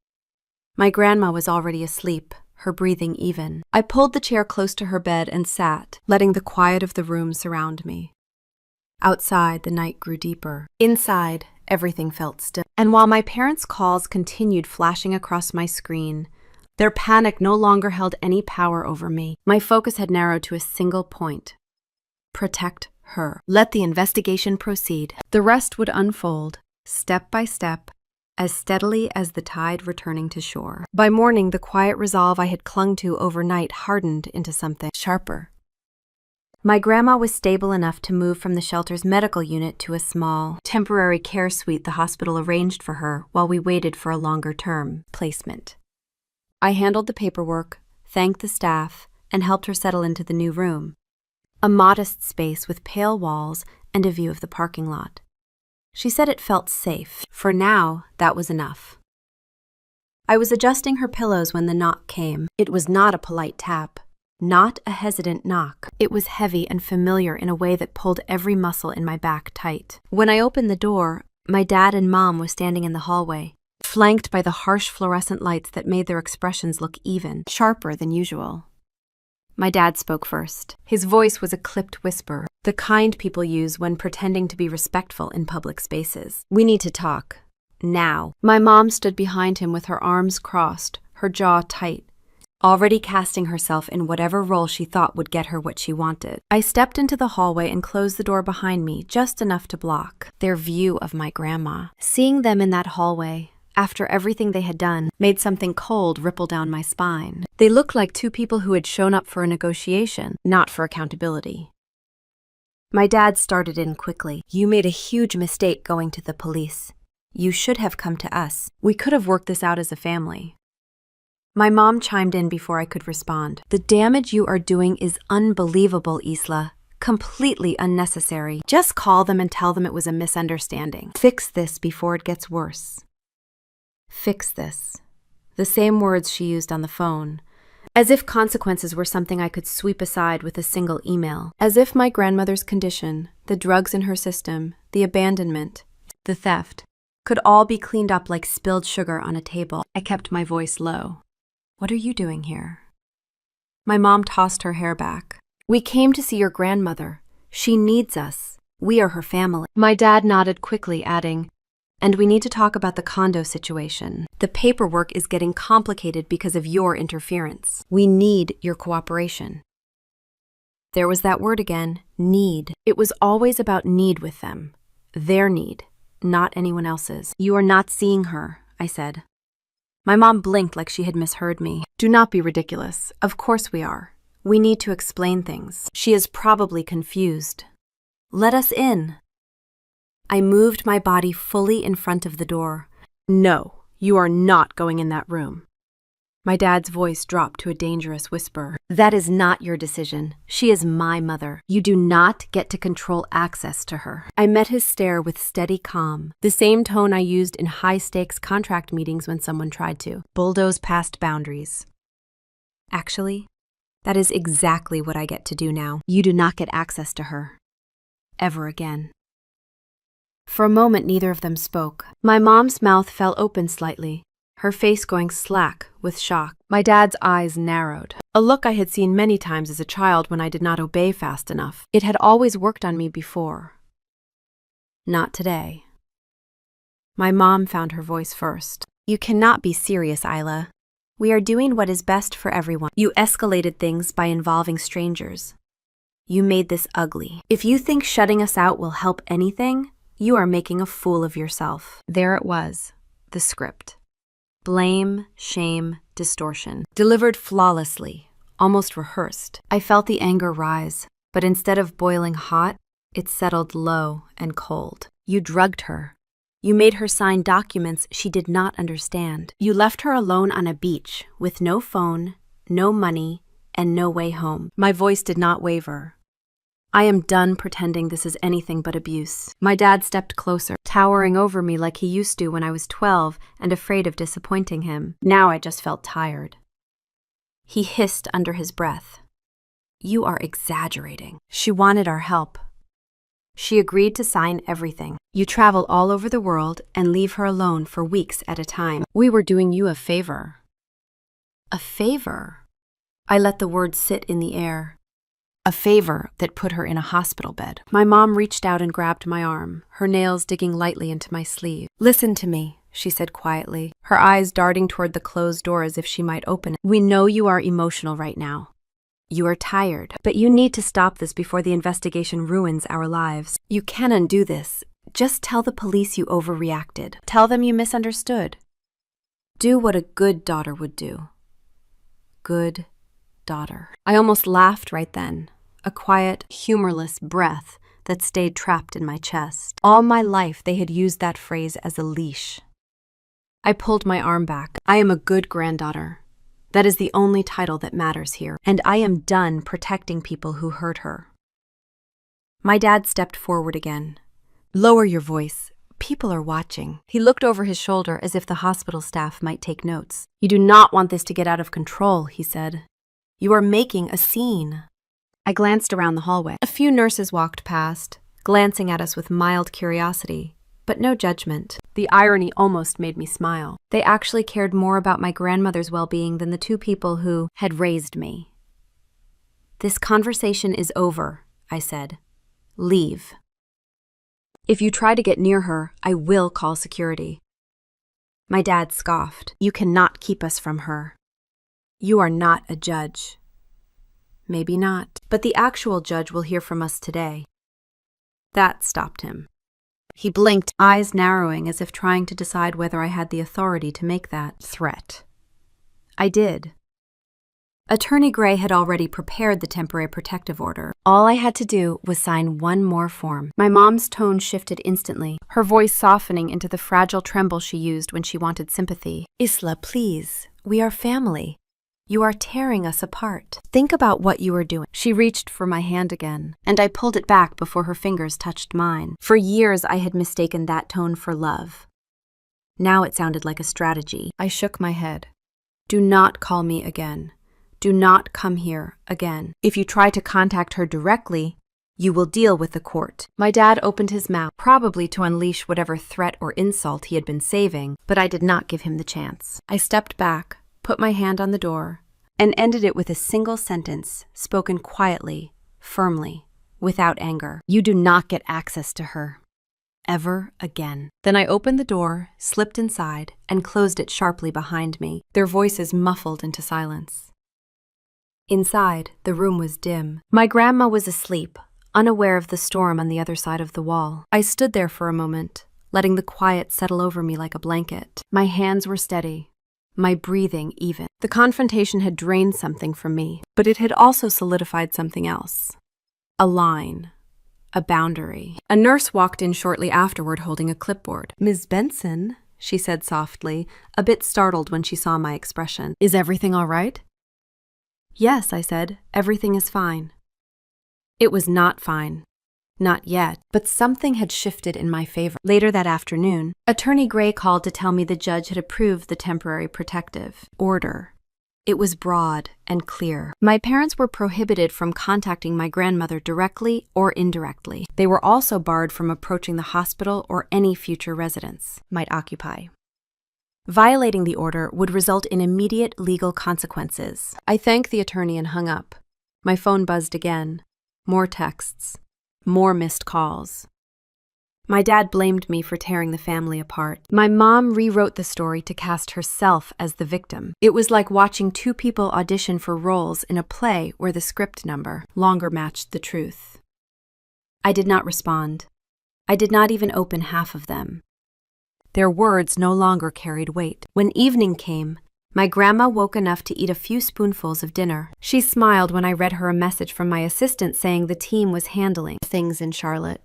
My grandma was already asleep, her breathing even. I pulled the chair close to her bed and sat, letting the quiet of the room surround me. Outside, the night grew deeper. Inside, everything felt still. And while my parents' calls continued flashing across my screen, their panic no longer held any power over me. My focus had narrowed to a single point. Protect her. Let the investigation proceed. The rest would unfold, step by step, as steadily as the tide returning to shore. By morning, the quiet resolve I had clung to overnight hardened into something sharper. My grandma was stable enough to move from the shelter's medical unit to a small, temporary care suite the hospital arranged for her while we waited for a longer-term placement. I handled the paperwork, thanked the staff, and helped her settle into the new room. A modest space with pale walls and a view of the parking lot. She said it felt safe. For now, that was enough. I was adjusting her pillows when the knock came. It was not a polite tap. Not a hesitant knock. It was heavy and familiar in a way that pulled every muscle in my back tight. When I opened the door, my dad and mom were standing in the hallway, flanked by the harsh fluorescent lights that made their expressions look even, sharper than usual. My dad spoke first. His voice was a clipped whisper, the kind people use when pretending to be respectful in public spaces. "We need to talk. Now." My mom stood behind him with her arms crossed, her jaw tight, already casting herself in whatever role she thought would get her what she wanted. I stepped into the hallway and closed the door behind me, just enough to block their view of my grandma. Seeing them in that hallway, after everything they had done, made something cold ripple down my spine. They looked like two people who had shown up for a negotiation, not for accountability. My dad started in quickly. "You made a huge mistake going to the police. You should have come to us. We could have worked this out as a family." My mom chimed in before I could respond. "The damage you are doing is unbelievable, Isla. Completely unnecessary. Just call them and tell them it was a misunderstanding. Fix this before it gets worse." Fix this. The same words she used on the phone. As if consequences were something I could sweep aside with a single email. As if my grandmother's condition, the drugs in her system, the abandonment, the theft, could all be cleaned up like spilled sugar on a table. I kept my voice low. "What are you doing here?" My mom tossed her hair back. "We came to see your grandmother. She needs us. We are her family." My dad nodded quickly, adding, "And we need to talk about the condo situation. The paperwork is getting complicated because of your interference. We need your cooperation." There was that word again, need. It was always about need with them. Their need, not anyone else's. "You are not seeing her," I said. My mom blinked like she had misheard me. "Do not be ridiculous. Of course we are. We need to explain things. She is probably confused. Let us in." I moved my body fully in front of the door. "No, you are not going in that room." My dad's voice dropped to a dangerous whisper. "That is not your decision. She is my mother. You do not get to control access to her." I met his stare with steady calm, the same tone I used in high-stakes contract meetings when someone tried to bulldoze past boundaries. "Actually, that is exactly what I get to do now. You do not get access to her. Ever again." For a moment, neither of them spoke. My mom's mouth fell open slightly, her face going slack with shock. My dad's eyes narrowed, a look I had seen many times as a child when I did not obey fast enough. It had always worked on me before. Not today. My mom found her voice first. "You cannot be serious, Isla. We are doing what is best for everyone. You escalated things by involving strangers. You made this ugly. If you think shutting us out will help anything, you are making a fool of yourself." There it was, the script. Blame, shame, distortion, delivered flawlessly, almost rehearsed. I felt the anger rise, but instead of boiling hot, it settled low and cold. You drugged her. You made her sign documents she did not understand. You left her alone on a beach with no phone, no money, and no way home. My voice did not waver. I am done pretending this is anything but abuse. My dad stepped closer, towering over me like he used to when I was 12 and afraid of disappointing him. Now I just felt tired. He hissed under his breath. You are exaggerating. She wanted our help. She agreed to sign everything. You travel all over the world and leave her alone for weeks at a time. We were doing you a favor. A favor? I let the word sit in the air. A favor that put her in a hospital bed. My mom reached out and grabbed my arm, her nails digging lightly into my sleeve. Listen to me, she said quietly, her eyes darting toward the closed door as if she might open it. We know you are emotional right now. You are tired, but you need to stop this before the investigation ruins our lives. You can undo this. Just tell the police you overreacted. Tell them you misunderstood. Do what a good daughter would do. Good daughter. I almost laughed right then, a quiet, humorless breath that stayed trapped in my chest. All my life they had used that phrase as a leash. I pulled my arm back. I am a good granddaughter. That is the only title that matters here, and I am done protecting people who hurt her. My dad stepped forward again. Lower your voice. People are watching. He looked over his shoulder as if the hospital staff might take notes. You do not want this to get out of control, he said. You are making a scene. I glanced around the hallway. A few nurses walked past, glancing at us with mild curiosity, but no judgment. The irony almost made me smile. They actually cared more about my grandmother's well-being than the two people who had raised me. This conversation is over, I said. Leave. If you try to get near her, I will call security. My dad scoffed. You cannot keep us from her. You are not a judge. Maybe not, but the actual judge will hear from us today. That stopped him. He blinked, eyes narrowing as if trying to decide whether I had the authority to make that threat. I did. Attorney Gray had already prepared the temporary protective order. All I had to do was sign one more form. My mom's tone shifted instantly, her voice softening into the fragile tremble she used when she wanted sympathy. Isla, please. We are family. You are tearing us apart. Think about what you are doing. She reached for my hand again, and I pulled it back before her fingers touched mine. For years, I had mistaken that tone for love. Now it sounded like a strategy. I shook my head. Do not call me again. Do not come here again. If you try to contact her directly, you will deal with the court. My dad opened his mouth, probably to unleash whatever threat or insult he had been saving, but I did not give him the chance. I stepped back, put my hand on the door, and ended it with a single sentence, spoken quietly, firmly, without anger. You do not get access to her. Ever again. Then I opened the door, slipped inside, and closed it sharply behind me, their voices muffled into silence. Inside, the room was dim. My grandma was asleep, unaware of the storm on the other side of the wall. I stood there for a moment, letting the quiet settle over me like a blanket. My hands were steady, my breathing even. The confrontation had drained something from me, but it had also solidified something else. A line. A boundary. A nurse walked in shortly afterward holding a clipboard. Ms. Benson, she said softly, a bit startled when she saw my expression. Is everything all right? Yes, I said. Everything is fine. It was not fine. Not yet, but something had shifted in my favor. Later that afternoon, Attorney Gray called to tell me the judge had approved the temporary protective order. It was broad and clear. My parents were prohibited from contacting my grandmother directly or indirectly. They were also barred from approaching the hospital or any future residence might occupy. Violating the order would result in immediate legal consequences. I thanked the attorney and hung up. My phone buzzed again. More texts. More missed calls. My dad blamed me for tearing the family apart. My mom rewrote the story to cast herself as the victim. It was like watching two people audition for roles in a play where the script number longer matched the truth. I did not respond. I did not even open half of them. Their words no longer carried weight. When evening came, My grandma woke enough to eat a few spoonfuls of dinner. She smiled when I read her a message from my assistant saying the team was handling things in Charlotte.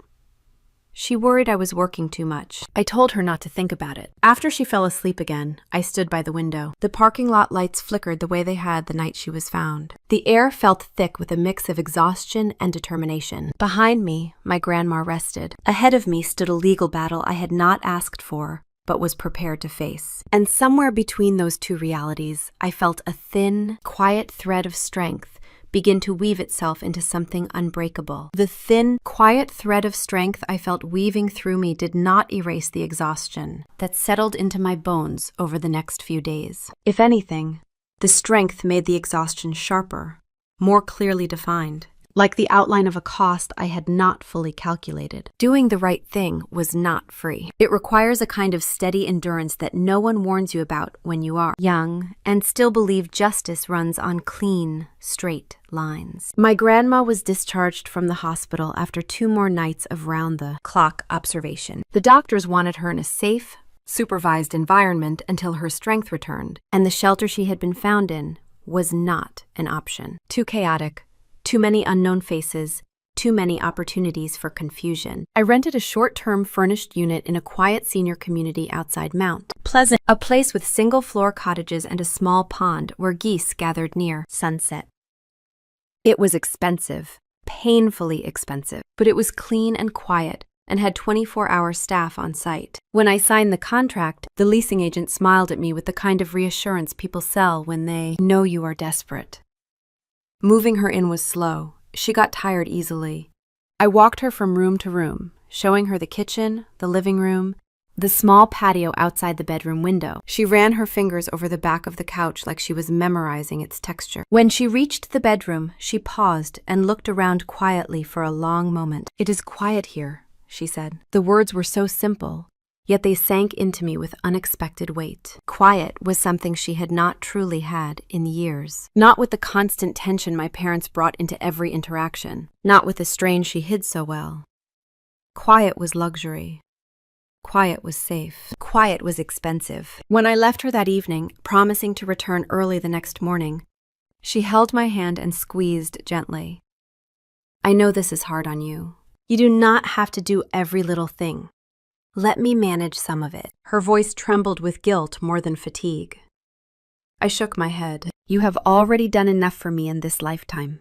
She worried I was working too much. I told her not to think about it. After she fell asleep again, I stood by the window. The parking lot lights flickered the way they had the night she was found. The air felt thick with a mix of exhaustion and determination. Behind me, my grandma rested. Ahead of me stood a legal battle I had not asked for, but was prepared to face. And somewhere between those two realities, I felt a thin, quiet thread of strength begin to weave itself into something unbreakable. The thin, quiet thread of strength I felt weaving through me did not erase the exhaustion that settled into my bones over the next few days. If anything, the strength made the exhaustion sharper, more clearly defined, like the outline of a cost I had not fully calculated. Doing the right thing was not free. It requires a kind of steady endurance that no one warns you about when you are young and still believe justice runs on clean, straight lines. My grandma was discharged from the hospital after 2 more nights of round-the-clock observation. The doctors wanted her in a safe, supervised environment until her strength returned, and the shelter she had been found in was not an option. Too chaotic. Too many unknown faces, too many opportunities for confusion. I rented a short-term furnished unit in a quiet senior community outside Mount Pleasant, a place with single-floor cottages and a small pond where geese gathered near sunset. It was expensive, painfully expensive, but it was clean and quiet and had 24-hour staff on site. When I signed the contract, the leasing agent smiled at me with the kind of reassurance people sell when they know you are desperate. Moving her in was slow. She got tired easily. I walked her from room to room, showing her the kitchen, the living room, the small patio outside the bedroom window. She ran her fingers over the back of the couch like she was memorizing its texture. When she reached the bedroom, she paused and looked around quietly for a long moment. "It is quiet here," she said. The words were so simple, yet they sank into me with unexpected weight. Quiet was something she had not truly had in years. Not with the constant tension my parents brought into every interaction. Not with the strain she hid so well. Quiet was luxury. Quiet was safe. Quiet was expensive. When I left her that evening, promising to return early the next morning, she held my hand and squeezed gently. "I know this is hard on you. You do not have to do every little thing. Let me manage some of it." Her voice trembled with guilt more than fatigue. I shook my head. "You have already done enough for me in this lifetime.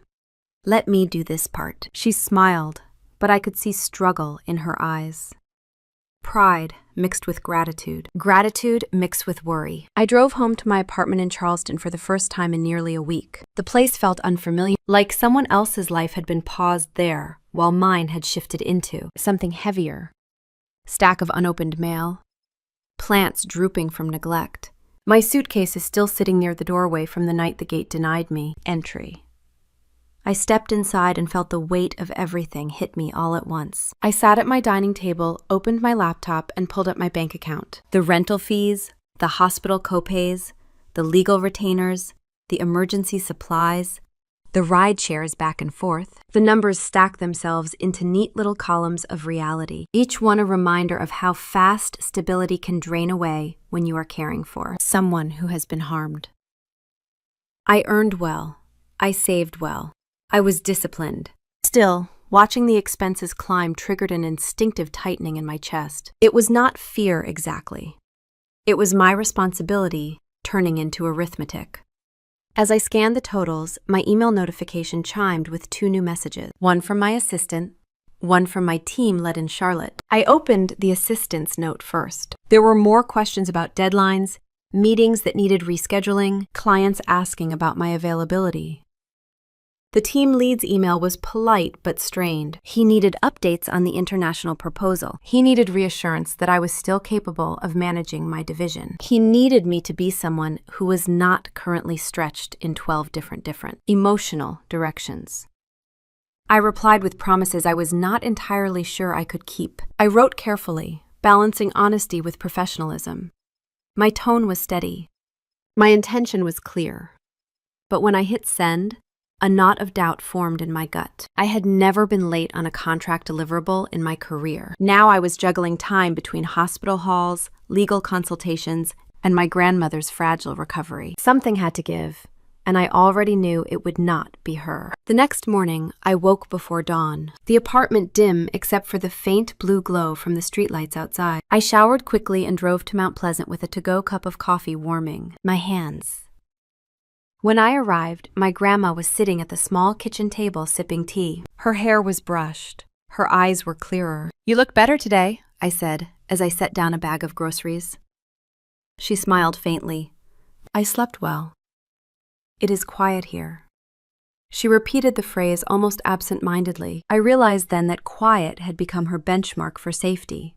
Let me do this part." She smiled, but I could see struggle in her eyes. Pride mixed with gratitude. Gratitude mixed with worry. I drove home to my apartment in Charleston for the first time in nearly a week. The place felt unfamiliar, like someone else's life had been paused there, while mine had shifted into something heavier. Stack of unopened mail. Plants drooping from neglect. My suitcase is still sitting near the doorway from the night the gate denied me entry. I stepped inside and felt the weight of everything hit me all at once. I sat at my dining table, opened my laptop, and pulled up my bank account. The rental fees, the hospital copays, the legal retainers, the emergency supplies, the ride shares back and forth. The numbers stacked themselves into neat little columns of reality, each one a reminder of how fast stability can drain away when you are caring for someone who has been harmed. I earned well. I saved well. I was disciplined. Still, watching the expenses climb triggered an instinctive tightening in my chest. It was not fear exactly. It was my responsibility turning into arithmetic. As I scanned the totals, my email notification chimed with 2 new messages, one from my assistant, one from my team led in Charlotte. I opened the assistant's note first. There were more questions about deadlines, meetings that needed rescheduling, clients asking about my availability. The team lead's email was polite but strained. He needed updates on the international proposal. He needed reassurance that I was still capable of managing my division. He needed me to be someone who was not currently stretched in 12 different emotional directions. I replied with promises I was not entirely sure I could keep. I wrote carefully, balancing honesty with professionalism. My tone was steady. My intention was clear. But when I hit send, a knot of doubt formed in my gut. I had never been late on a contract deliverable in my career. Now I was juggling time between hospital halls, legal consultations, and my grandmother's fragile recovery. Something had to give, and I already knew it would not be her. The next morning, I woke before dawn, the apartment dim except for the faint blue glow from the streetlights outside. I showered quickly and drove to Mount Pleasant with a to-go cup of coffee warming my hands. When I arrived, my grandma was sitting at the small kitchen table sipping tea. Her hair was brushed. Her eyes were clearer. "You look better today," I said, as I set down a bag of groceries. She smiled faintly. "I slept well. It is quiet here." She repeated the phrase almost absent-mindedly. I realized then that quiet had become her benchmark for safety,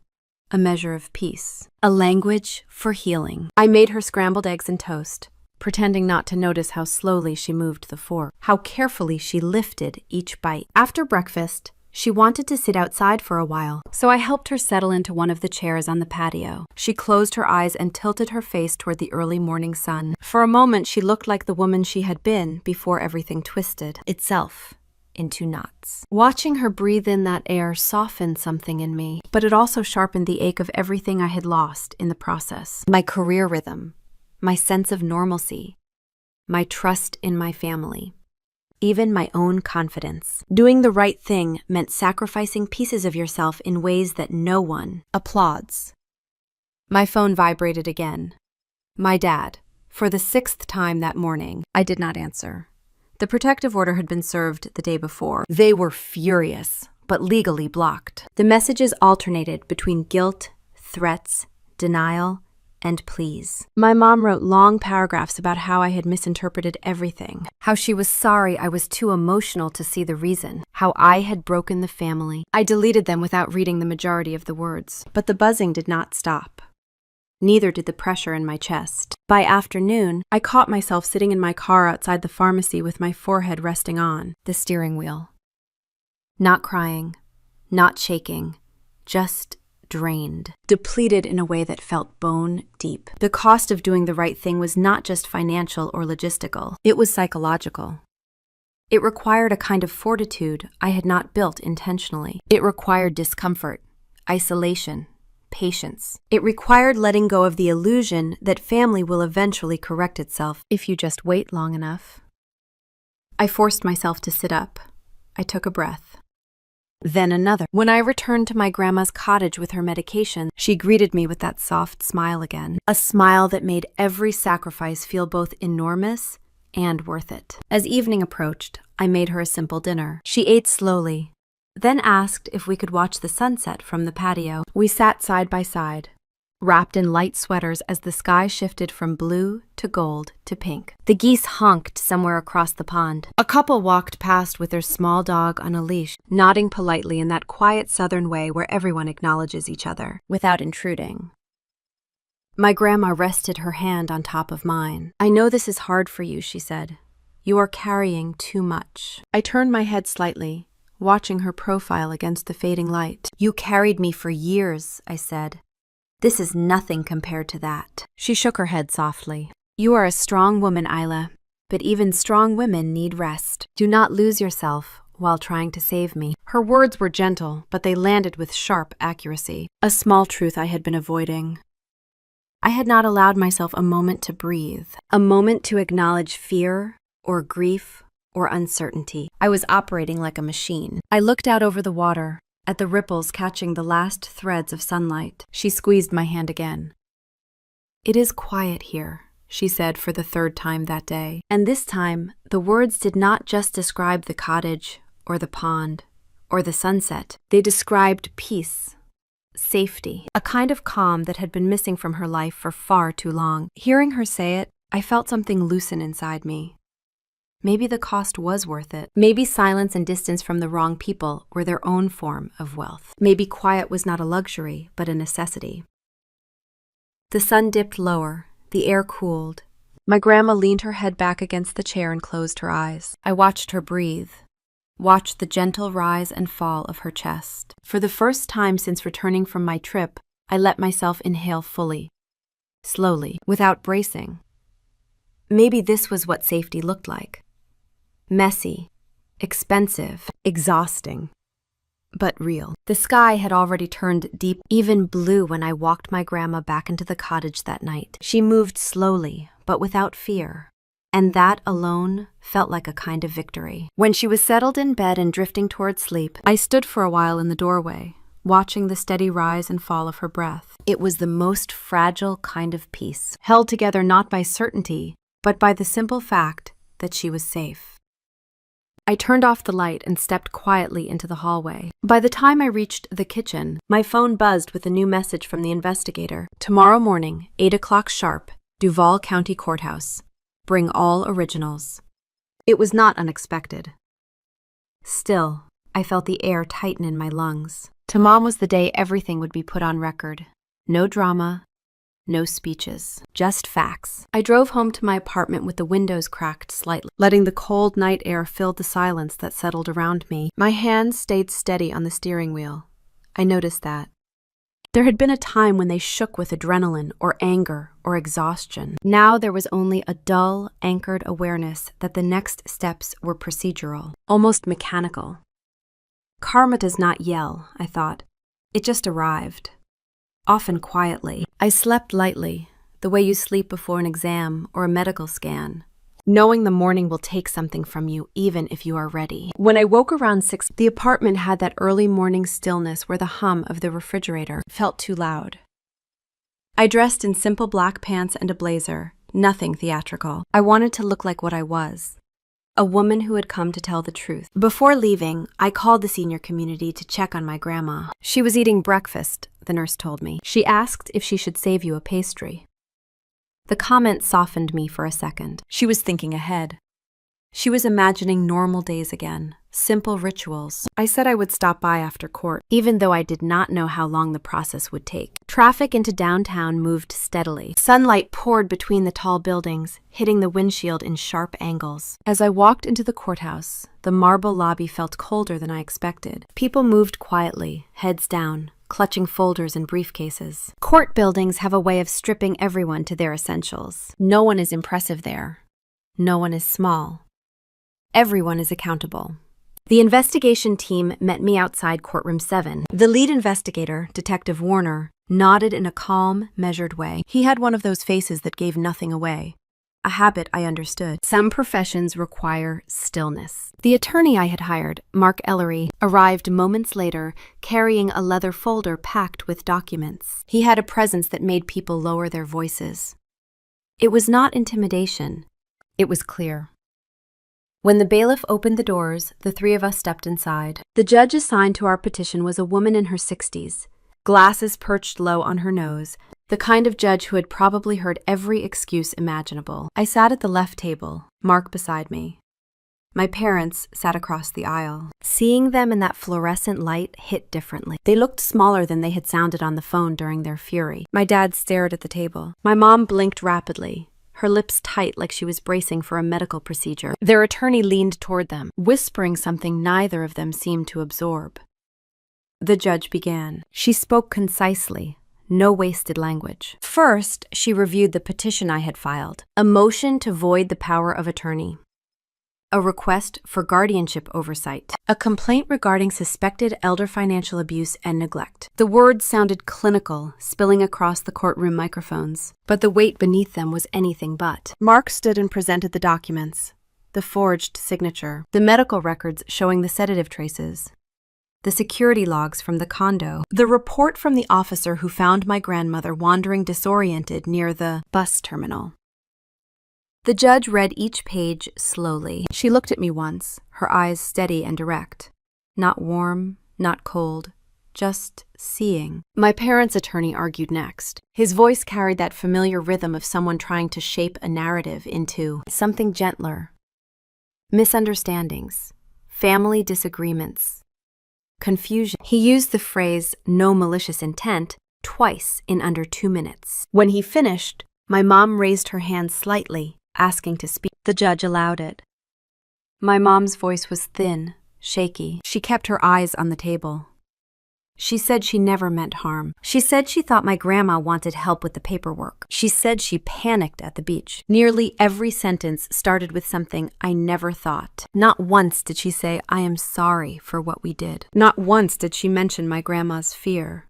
a measure of peace, a language for healing. I made her scrambled eggs and toast, pretending not to notice how slowly she moved the fork, how carefully she lifted each bite. After breakfast, she wanted to sit outside for a while, so I helped her settle into one of the chairs on the patio. She closed her eyes and tilted her face toward the early morning sun. For a moment, she looked like the woman she had been before everything twisted itself into knots. Watching her breathe in that air softened something in me, but it also sharpened the ache of everything I had lost in the process. My career rhythm, my sense of normalcy, my trust in my family. Even my own confidence. Doing the right thing meant sacrificing pieces of yourself in ways that no one applauds. My phone vibrated again. My dad, for the 6th time that morning. I did not answer. The protective order had been served the day before. They were furious, but legally blocked. The messages alternated between guilt, threats, denial, and pleas. My mom wrote long paragraphs about how I had misinterpreted everything, how she was sorry I was too emotional to see the reason, how I had broken the family. I deleted them without reading the majority of the words, but the buzzing did not stop. Neither did the pressure in my chest. By afternoon, I caught myself sitting in my car outside the pharmacy with my forehead resting on the steering wheel. Not crying, not shaking, just drained, depleted in a way that felt bone deep. The cost of doing the right thing was not just financial or logistical, it was psychological. It required a kind of fortitude I had not built intentionally. It required discomfort, isolation, patience. It required letting go of the illusion that family will eventually correct itself if you just wait long enough. I forced myself to sit up. I took a breath. Then another. When I returned to my grandma's cottage with her medication, she greeted me with that soft smile again, a smile that made every sacrifice feel both enormous and worth it. As evening approached, I made her a simple dinner. She ate slowly, then asked if we could watch the sunset from the patio. We sat side by side, wrapped in light sweaters as the sky shifted from blue to gold to pink. The geese honked somewhere across the pond. A couple walked past with their small dog on a leash, nodding politely in that quiet southern way where everyone acknowledges each other, without intruding. My grandma rested her hand on top of mine. "I know this is hard for you," she said. "You are carrying too much." I turned my head slightly, watching her profile against the fading light. "You carried me for years," I said. "This is nothing compared to that." She shook her head softly. "You are a strong woman, Isla, but even strong women need rest. Do not lose yourself while trying to save me." Her words were gentle, but they landed with sharp accuracy. A small truth I had been avoiding. I had not allowed myself a moment to breathe, a moment to acknowledge fear or grief or uncertainty. I was operating like a machine. I looked out over the water, at the ripples catching the last threads of sunlight. She squeezed my hand again. "It is quiet here," she said for the 3rd time that day. And this time, the words did not just describe the cottage or the pond or the sunset. They described peace, safety, a kind of calm that had been missing from her life for far too long. Hearing her say it, I felt something loosen inside me. Maybe the cost was worth it. Maybe silence and distance from the wrong people were their own form of wealth. Maybe quiet was not a luxury, but a necessity. The sun dipped lower, the air cooled. My grandma leaned her head back against the chair and closed her eyes. I watched her breathe, watched the gentle rise and fall of her chest. For the first time since returning from my trip, I let myself inhale fully, slowly, without bracing. Maybe this was what safety looked like. Messy, expensive, exhausting, but real. The sky had already turned deep, even blue, when I walked my grandma back into the cottage that night. She moved slowly, but without fear, and that alone felt like a kind of victory. When she was settled in bed and drifting toward sleep, I stood for a while in the doorway, watching the steady rise and fall of her breath. It was the most fragile kind of peace, held together not by certainty, but by the simple fact that she was safe. I turned off the light and stepped quietly into the hallway. By the time I reached the kitchen, my phone buzzed with a new message from the investigator. Tomorrow morning, 8 o'clock sharp, Duval County Courthouse. Bring all originals. It was not unexpected. Still, I felt the air tighten in my lungs. Tomorrow was the day everything would be put on record. No drama, no speeches, just facts. I drove home to my apartment with the windows cracked slightly, letting the cold night air fill the silence that settled around me. My hands stayed steady on the steering wheel. I noticed that. There had been a time when they shook with adrenaline or anger or exhaustion. Now there was only a dull, anchored awareness that the next steps were procedural, almost mechanical. Karma does not yell, I thought. It just arrived. Often quietly. I slept lightly, the way you sleep before an exam or a medical scan, knowing the morning will take something from you even if you are ready. When I woke around 6, the apartment had that early morning stillness where the hum of the refrigerator felt too loud. I dressed in simple black pants and a blazer, nothing theatrical. I wanted to look like what I was. A woman who had come to tell the truth. Before leaving, I called the senior community to check on my grandma. She was eating breakfast, the nurse told me. She asked if she should save you a pastry. The comment softened me for a second. She was thinking ahead. She was imagining normal days again, simple rituals. I said I would stop by after court, even though I did not know how long the process would take. Traffic into downtown moved steadily. Sunlight poured between the tall buildings, hitting the windshield in sharp angles. As I walked into the courthouse, the marble lobby felt colder than I expected. People moved quietly, heads down, clutching folders and briefcases. Court buildings have a way of stripping everyone to their essentials. No one is impressive there. No one is small. Everyone is accountable. The investigation team met me outside courtroom 7. The lead investigator, Detective Warner, nodded in a calm, measured way. He had one of those faces that gave nothing away. A habit I understood. Some professions require stillness. The attorney I had hired, Mark Ellery, arrived moments later, carrying a leather folder packed with documents. He had a presence that made people lower their voices. It was not intimidation. It was clear. When the bailiff opened the doors, the three of us stepped inside. The judge assigned to our petition was a woman in her 60s, glasses perched low on her nose, the kind of judge who had probably heard every excuse imaginable. I sat at the left table, Mark beside me. My parents sat across the aisle. Seeing them in that fluorescent light hit differently. They looked smaller than they had sounded on the phone during their fury. My dad stared at the table. My mom blinked rapidly, her lips tight like she was bracing for a medical procedure. Their attorney leaned toward them, whispering something neither of them seemed to absorb. The judge began. She spoke concisely, no wasted language. First, she reviewed the petition I had filed, a motion to void the power of attorney, a request for guardianship oversight, a complaint regarding suspected elder financial abuse and neglect. The words sounded clinical, spilling across the courtroom microphones, but the weight beneath them was anything but. Mark stood and presented the documents, the forged signature, the medical records showing the sedative traces, the security logs from the condo, the report from the officer who found my grandmother wandering disoriented near the bus terminal. The judge read each page slowly. She looked at me once, her eyes steady and direct. Not warm, not cold, just seeing. My parents' attorney argued next. His voice carried that familiar rhythm of someone trying to shape a narrative into something gentler. Misunderstandings, family disagreements, confusion. He used the phrase, "no malicious intent," twice in under 2 minutes. When he finished, my mom raised her hand slightly, asking to speak. The judge allowed it. My mom's voice was thin, shaky. She kept her eyes on the table. She said she never meant harm. She said she thought my grandma wanted help with the paperwork. She said she panicked at the beach. Nearly every sentence started with something I never thought. Not once did she say, "I am sorry for what we did." Not once did she mention my grandma's fear,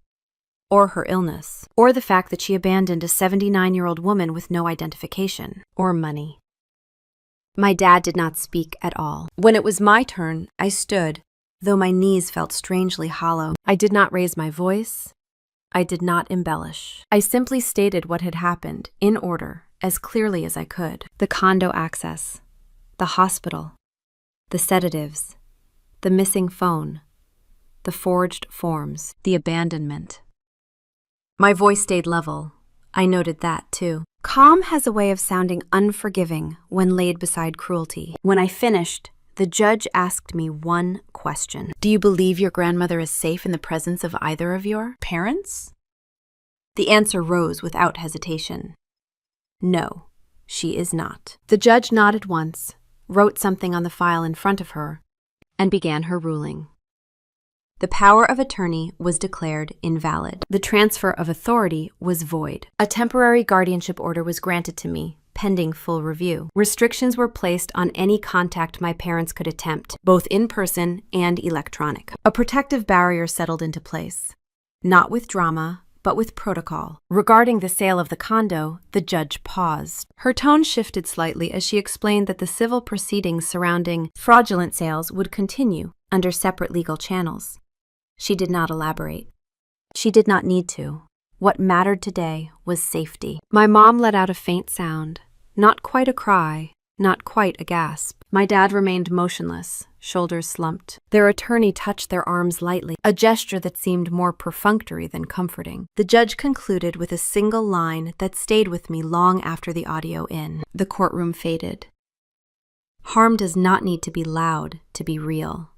or her illness, or the fact that she abandoned a 79-year-old woman with no identification, or money. My dad did not speak at all. When it was my turn, I stood, though my knees felt strangely hollow. I did not raise my voice. I did not embellish. I simply stated what had happened, in order, as clearly as I could. The condo access, the hospital, the sedatives, the missing phone, the forged forms, the abandonment. My voice stayed level. I noted that, too. Calm has a way of sounding unforgiving when laid beside cruelty. When I finished, the judge asked me one question. "Do you believe your grandmother is safe in the presence of either of your parents?" The answer rose without hesitation. "No, she is not." The judge nodded once, wrote something on the file in front of her, and began her ruling. The power of attorney was declared invalid. The transfer of authority was void. A temporary guardianship order was granted to me, pending full review. Restrictions were placed on any contact my parents could attempt, both in person and electronic. A protective barrier settled into place. Not with drama, but with protocol. Regarding the sale of the condo, the judge paused. Her tone shifted slightly as she explained that the civil proceedings surrounding fraudulent sales would continue under separate legal channels. She did not elaborate. She did not need to. What mattered today was safety. My mom let out a faint sound, not quite a cry, not quite a gasp. My dad remained motionless, shoulders slumped. Their attorney touched their arms lightly, a gesture that seemed more perfunctory than comforting. The judge concluded with a single line that stayed with me long after the audio in. The courtroom faded. Harm does not need to be loud to be real.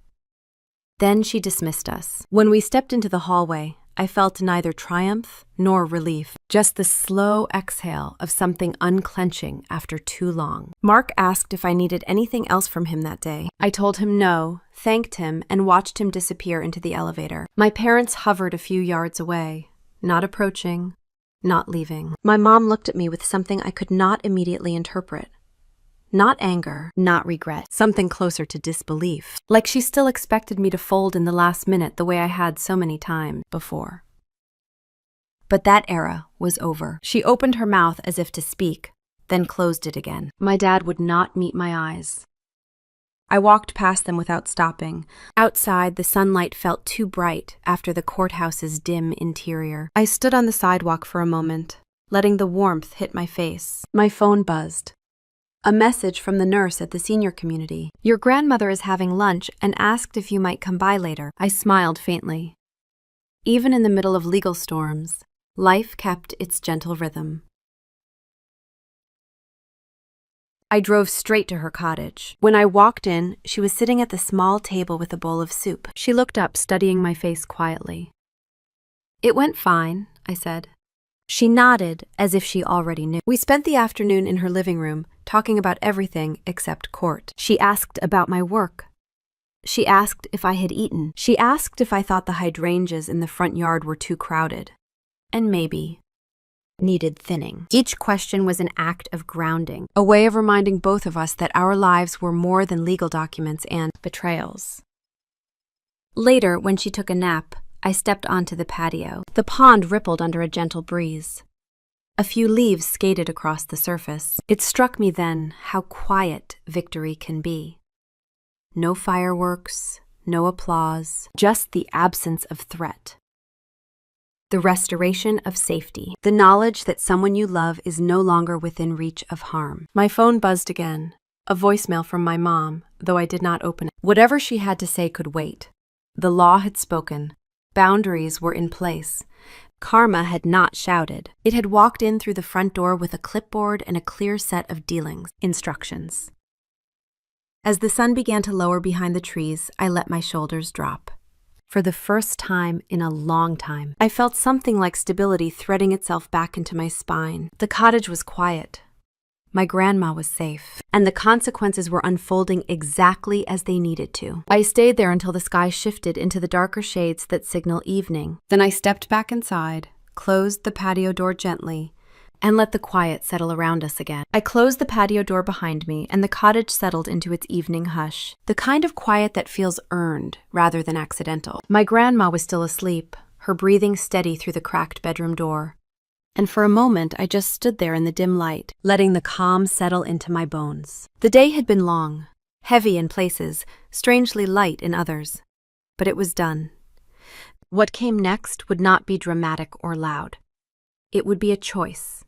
Then she dismissed us. When we stepped into the hallway, I felt neither triumph nor relief, just the slow exhale of something unclenching after too long. Mark asked if I needed anything else from him that day. I told him no, thanked him, and watched him disappear into the elevator. My parents hovered a few yards away, not approaching, not leaving. My mom looked at me with something I could not immediately interpret. Not anger, not regret, something closer to disbelief, like she still expected me to fold in the last minute the way I had so many times before. But that era was over. She opened her mouth as if to speak, then closed it again. My dad would not meet my eyes. I walked past them without stopping. Outside, the sunlight felt too bright after the courthouse's dim interior. I stood on the sidewalk for a moment, letting the warmth hit my face. My phone buzzed. A message from the nurse at the senior community. "Your grandmother is having lunch and asked if you might come by later." I smiled faintly. Even in the middle of legal storms, life kept its gentle rhythm. I drove straight to her cottage. When I walked in, she was sitting at the small table with a bowl of soup. She looked up, studying my face quietly. "It went fine," I said. She nodded as if she already knew. We spent the afternoon in her living room, talking about everything except court. She asked about my work. She asked if I had eaten. She asked if I thought the hydrangeas in the front yard were too crowded, and maybe needed thinning. Each question was an act of grounding, a way of reminding both of us that our lives were more than legal documents and betrayals. Later, when she took a nap, I stepped onto the patio. The pond rippled under a gentle breeze. A few leaves skated across the surface. It struck me then how quiet victory can be. No fireworks, no applause, just the absence of threat. The restoration of safety. The knowledge that someone you love is no longer within reach of harm. My phone buzzed again. A voicemail from my mom, though I did not open it. Whatever she had to say could wait. The law had spoken. Boundaries were in place. Karma had not shouted. It had walked in through the front door with a clipboard and a clear set of dealings, instructions. As the sun began to lower behind the trees, I let my shoulders drop. For the first time in a long time, I felt something like stability threading itself back into my spine. The cottage was quiet. My grandma was safe, and the consequences were unfolding exactly as they needed to. I stayed there until the sky shifted into the darker shades that signal evening. Then I stepped back inside, closed the patio door gently, and let the quiet settle around us again. I closed the patio door behind me, and the cottage settled into its evening hush, the kind of quiet that feels earned rather than accidental. My grandma was still asleep, her breathing steady through the cracked bedroom door. And for a moment, I just stood there in the dim light, letting the calm settle into my bones. The day had been long, heavy in places, strangely light in others. But it was done. What came next would not be dramatic or loud. It would be a choice.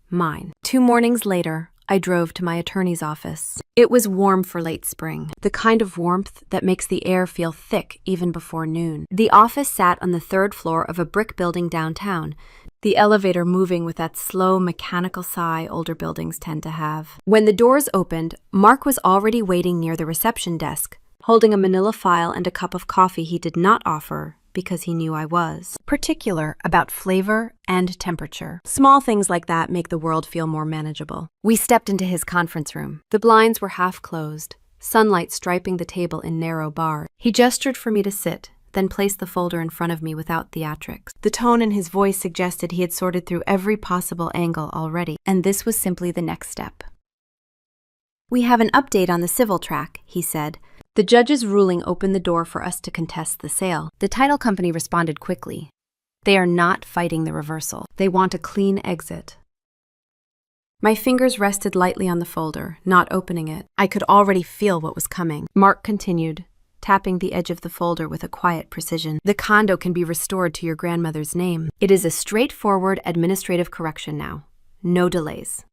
Mine. 2 mornings later, I drove to my attorney's office. It was warm for late spring, the kind of warmth that makes the air feel thick even before noon. The office sat on the 3rd floor of a brick building downtown, the elevator moving with that slow, mechanical sigh older buildings tend to have. When the doors opened, Mark was already waiting near the reception desk, holding a manila file and a cup of coffee he did not offer because he knew I was particular about flavor and temperature. Small things like that make the world feel more manageable. We stepped into his conference room. The blinds were half closed, sunlight striping the table in narrow bars. He gestured for me to sit, then placed the folder in front of me without theatrics. The tone in his voice suggested he had sorted through every possible angle already, and this was simply the next step. "We have an update on the civil track," he said. The judge's ruling opened the door for us to contest the sale. The title company responded quickly. They are not fighting the reversal. They want a clean exit. My fingers rested lightly on the folder, not opening it. I could already feel what was coming. Mark continued, tapping the edge of the folder with a quiet precision. "The condo can be restored to your grandmother's name. It is a straightforward administrative correction now. No delays.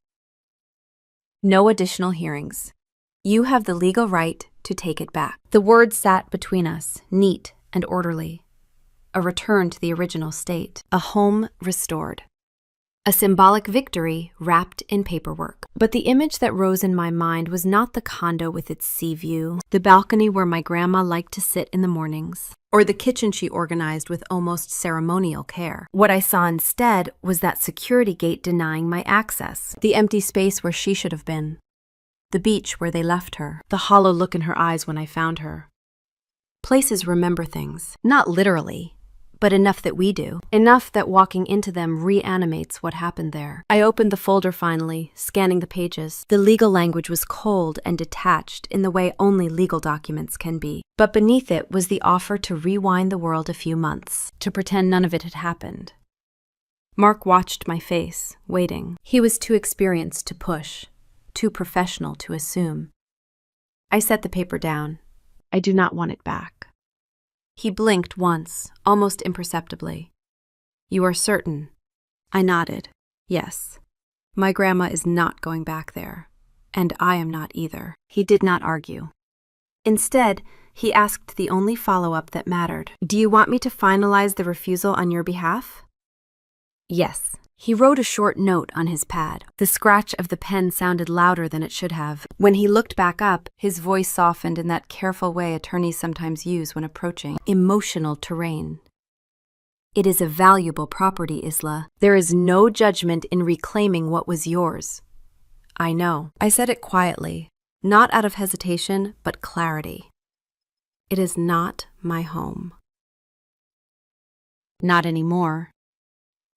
No additional hearings. You have the legal right to take it back." The words sat between us, neat and orderly. A return to the original state. A home restored. A symbolic victory wrapped in paperwork. But the image that rose in my mind was not the condo with its sea view, the balcony where my grandma liked to sit in the mornings, or the kitchen she organized with almost ceremonial care. What I saw instead was that security gate denying my access, the empty space where she should have been, the beach where they left her, the hollow look in her eyes when I found her. Places remember things, not literally, but enough that we do. Enough that walking into them reanimates what happened there. I opened the folder finally, scanning the pages. The legal language was cold and detached in the way only legal documents can be. But beneath it was the offer to rewind the world a few months, to pretend none of it had happened. Mark watched my face, waiting. He was too experienced to push, too professional to assume. I set the paper down. I do not want it back. He blinked once, almost imperceptibly. "You are certain?" I nodded. "Yes. My grandma is not going back there, and I am not either." He did not argue. Instead, he asked the only follow-up that mattered. "Do you want me to finalize the refusal on your behalf?" "Yes." He wrote a short note on his pad. The scratch of the pen sounded louder than it should have. When he looked back up, his voice softened in that careful way attorneys sometimes use when approaching emotional terrain. "It is a valuable property, Isla. There is no judgment in reclaiming what was yours." "I know." I said it quietly, not out of hesitation, but clarity. "It is not my home. Not anymore.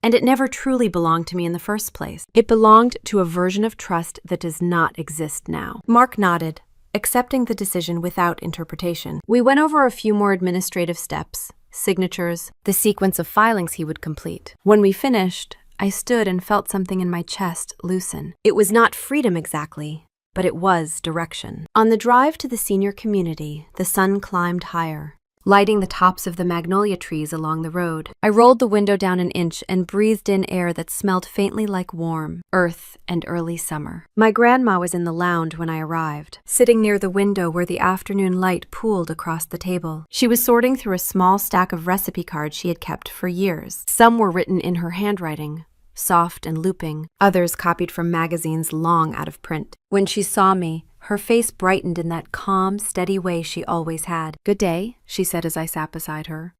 And it never truly belonged to me in the first place. It belonged to a version of trust that does not exist now." Mark nodded, accepting the decision without interpretation. We went over a few more administrative steps, signatures, the sequence of filings he would complete. When we finished, I stood and felt something in my chest loosen. It was not freedom exactly, but it was direction. On the drive to the senior community, the sun climbed higher, lighting the tops of the magnolia trees along the road. I rolled the window down an inch and breathed in air that smelled faintly like warm earth and early summer. My grandma was in the lounge when I arrived, sitting near the window where the afternoon light pooled across the table. She was sorting through a small stack of recipe cards she had kept for years. Some were written in her handwriting, soft and looping, others copied from magazines long out of print. When she saw me, her face brightened in that calm, steady way she always had. "Good day," she said as I sat beside her.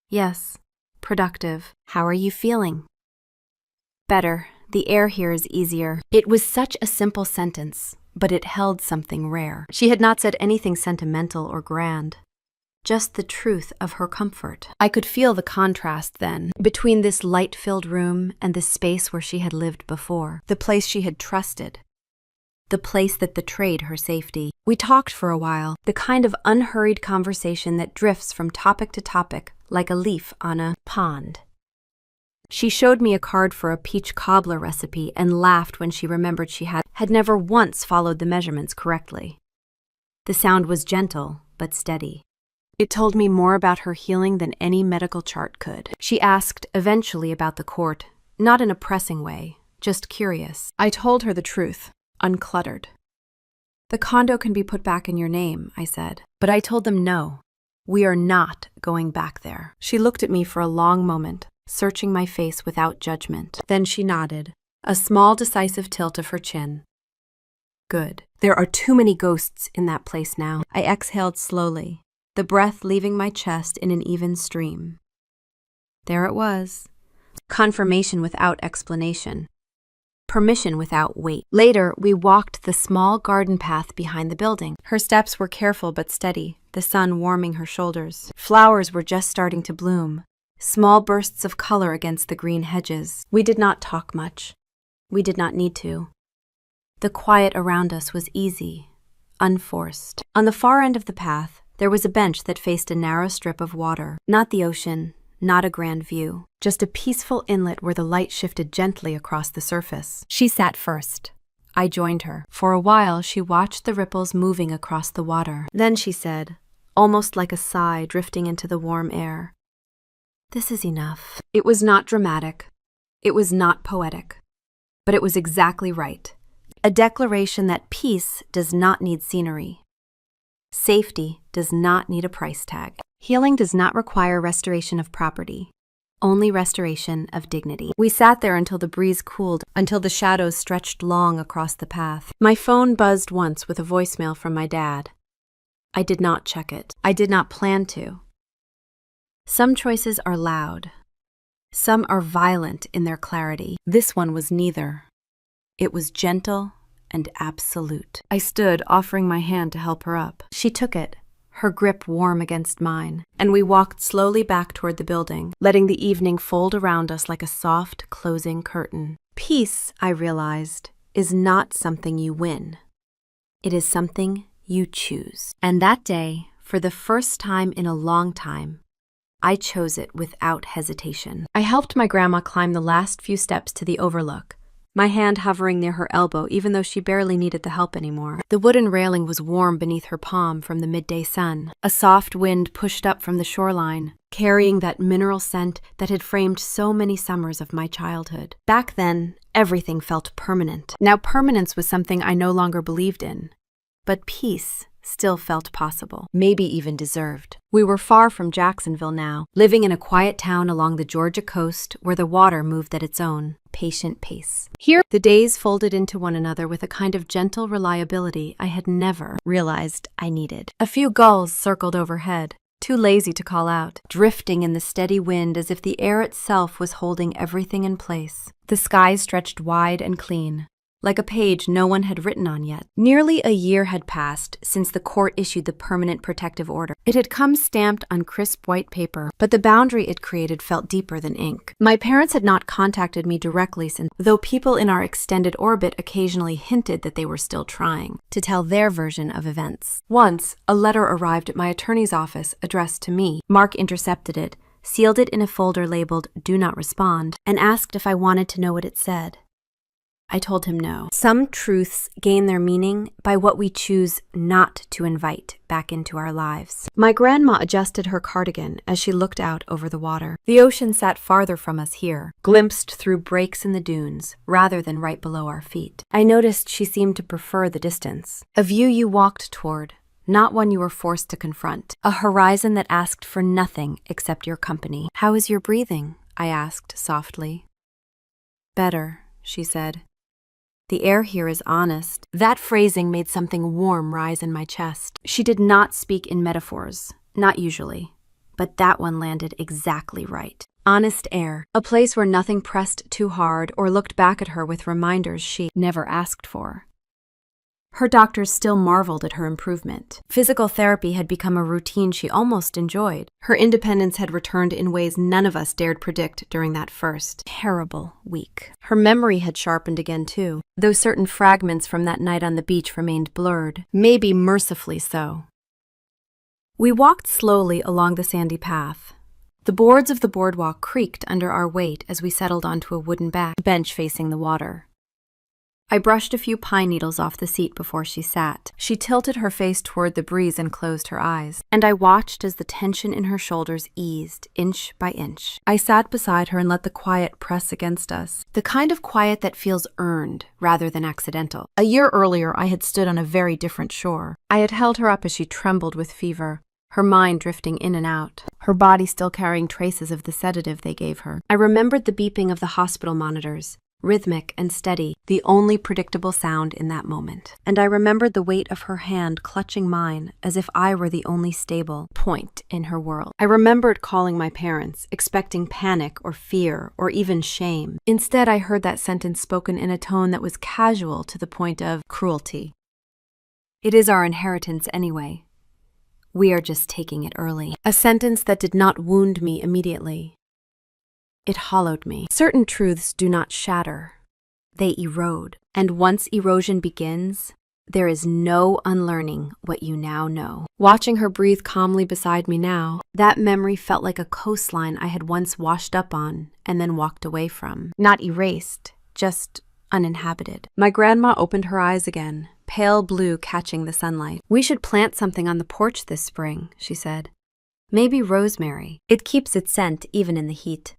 "Yes, productive. How are you feeling?" "Better. The air here is easier. It was such a simple sentence, but it held something rare. She had not said anything sentimental or grand. Just the truth of her comfort. I could feel the contrast then, between this light-filled room and the space where she had lived before, the place she had trusted, the place that betrayed her safety. We talked for a while, the kind of unhurried conversation that drifts from topic to topic like a leaf on a pond. She showed me a card for a peach cobbler recipe and laughed when she remembered she had never once followed the measurements correctly. The sound was gentle, but steady. It told me more about her healing than any medical chart could. She asked eventually about the court, not in a pressing way, just curious. I told her the truth, uncluttered. The condo can be put back in your name, I said. But I told them no. We are not going back there. She looked at me for a long moment, searching my face without judgment. Then she nodded, a small decisive tilt of her chin. Good. There are too many ghosts in that place now. I exhaled slowly, the breath leaving my chest in an even stream. There it was. Confirmation without explanation. Permission without weight. Later, we walked the small garden path behind the building. Her steps were careful but steady, the sun warming her shoulders. Flowers were just starting to bloom, small bursts of color against the green hedges. We did not talk much. We did not need to. The quiet around us was easy, unforced. On the far end of the path, there was a bench that faced a narrow strip of water. Not the ocean, not a grand view, just a peaceful inlet where the light shifted gently across the surface. She sat first. I joined her. For a while, she watched the ripples moving across the water. Then she said, almost like a sigh drifting into the warm air, "This is enough." It was not dramatic. It was not poetic. But it was exactly right. A declaration that peace does not need scenery. Safety does not need a price tag. Healing does not require restoration of property, only restoration of dignity. We sat there until the breeze cooled, until the shadows stretched long across the path. My phone buzzed once with a voicemail from my dad. I did not check it. I did not plan to. Some choices are loud. Some are violent in their clarity. This one was neither. It was gentle and absolute. I stood, offering my hand to help her up. She took it, her grip warm against mine, and we walked slowly back toward the building, letting the evening fold around us like a soft, closing curtain. Peace, I realized, is not something you win. It is something you choose. And that day, for the first time in a long time, I chose it without hesitation. I helped my grandma climb the last few steps to the overlook, my hand hovering near her elbow even though she barely needed the help anymore. The wooden railing was warm beneath her palm from the midday sun. A soft wind pushed up from the shoreline, carrying that mineral scent that had framed so many summers of my childhood. Back then, everything felt permanent. Now permanence was something I no longer believed in. But peace still felt possible, maybe even deserved. We were far from Jacksonville now, living in a quiet town along the Georgia coast where the water moved at its own patient pace. Here, the days folded into one another with a kind of gentle reliability I had never realized I needed. A few gulls circled overhead, too lazy to call out, drifting in the steady wind as if the air itself was holding everything in place. The sky stretched wide and clean, like a page no one had written on yet. Nearly a year had passed since the court issued the permanent protective order. It had come stamped on crisp white paper, but the boundary it created felt deeper than ink. My parents had not contacted me directly since, though people in our extended orbit occasionally hinted that they were still trying to tell their version of events. Once, a letter arrived at my attorney's office addressed to me. Mark intercepted it, sealed it in a folder labeled "Do Not Respond," and asked if I wanted to know what it said. I told him no. Some truths gain their meaning by what we choose not to invite back into our lives. My grandma adjusted her cardigan as she looked out over the water. The ocean sat farther from us here, glimpsed through breaks in the dunes, rather than right below our feet. I noticed she seemed to prefer the distance. A view you walked toward, not one you were forced to confront. A horizon that asked for nothing except your company. "How is your breathing?" I asked softly. "Better," she said. "The air here is honest." That phrasing made something warm rise in my chest. She did not speak in metaphors, not usually, but that one landed exactly right. honest air, a place where nothing pressed too hard or looked back at her with reminders she never asked for. Her doctors still marveled at her improvement. Physical therapy had become a routine she almost enjoyed. Her independence had returned in ways none of us dared predict during that first terrible week. Her memory had sharpened again too, though certain fragments from that night on the beach remained blurred, maybe mercifully so. We walked slowly along the sandy path. The boards of the boardwalk creaked under our weight as we settled onto a wooden bench facing the water. I brushed a few pine needles off the seat before she sat. She tilted her face toward the breeze and closed her eyes, and I watched as the tension in her shoulders eased inch by inch. I sat beside her and let the quiet press against us, the kind of quiet that feels earned rather than accidental. A year earlier, I had stood on a very different shore. I had held her up as she trembled with fever, her mind drifting in and out, her body still carrying traces of the sedative they gave her. I remembered the beeping of the hospital monitors, rhythmic and steady, the only predictable sound in that moment. And I remembered the weight of her hand clutching mine as if I were the only stable point in her world. I remembered calling my parents, expecting panic or fear or even shame. Instead, I heard that sentence spoken in a tone that was casual to the point of cruelty. It is our inheritance anyway. We are just taking it early. A sentence that did not wound me immediately. It hollowed me. Certain truths do not shatter. They erode. And once erosion begins, there is no unlearning what you now know. Watching her breathe calmly beside me now, that memory felt like a coastline I had once washed up on and then walked away from. Not erased, just uninhabited. My grandma opened her eyes again, pale blue catching the sunlight. "We should plant something on the porch this spring," she said. "Maybe rosemary. It keeps its scent even in the heat."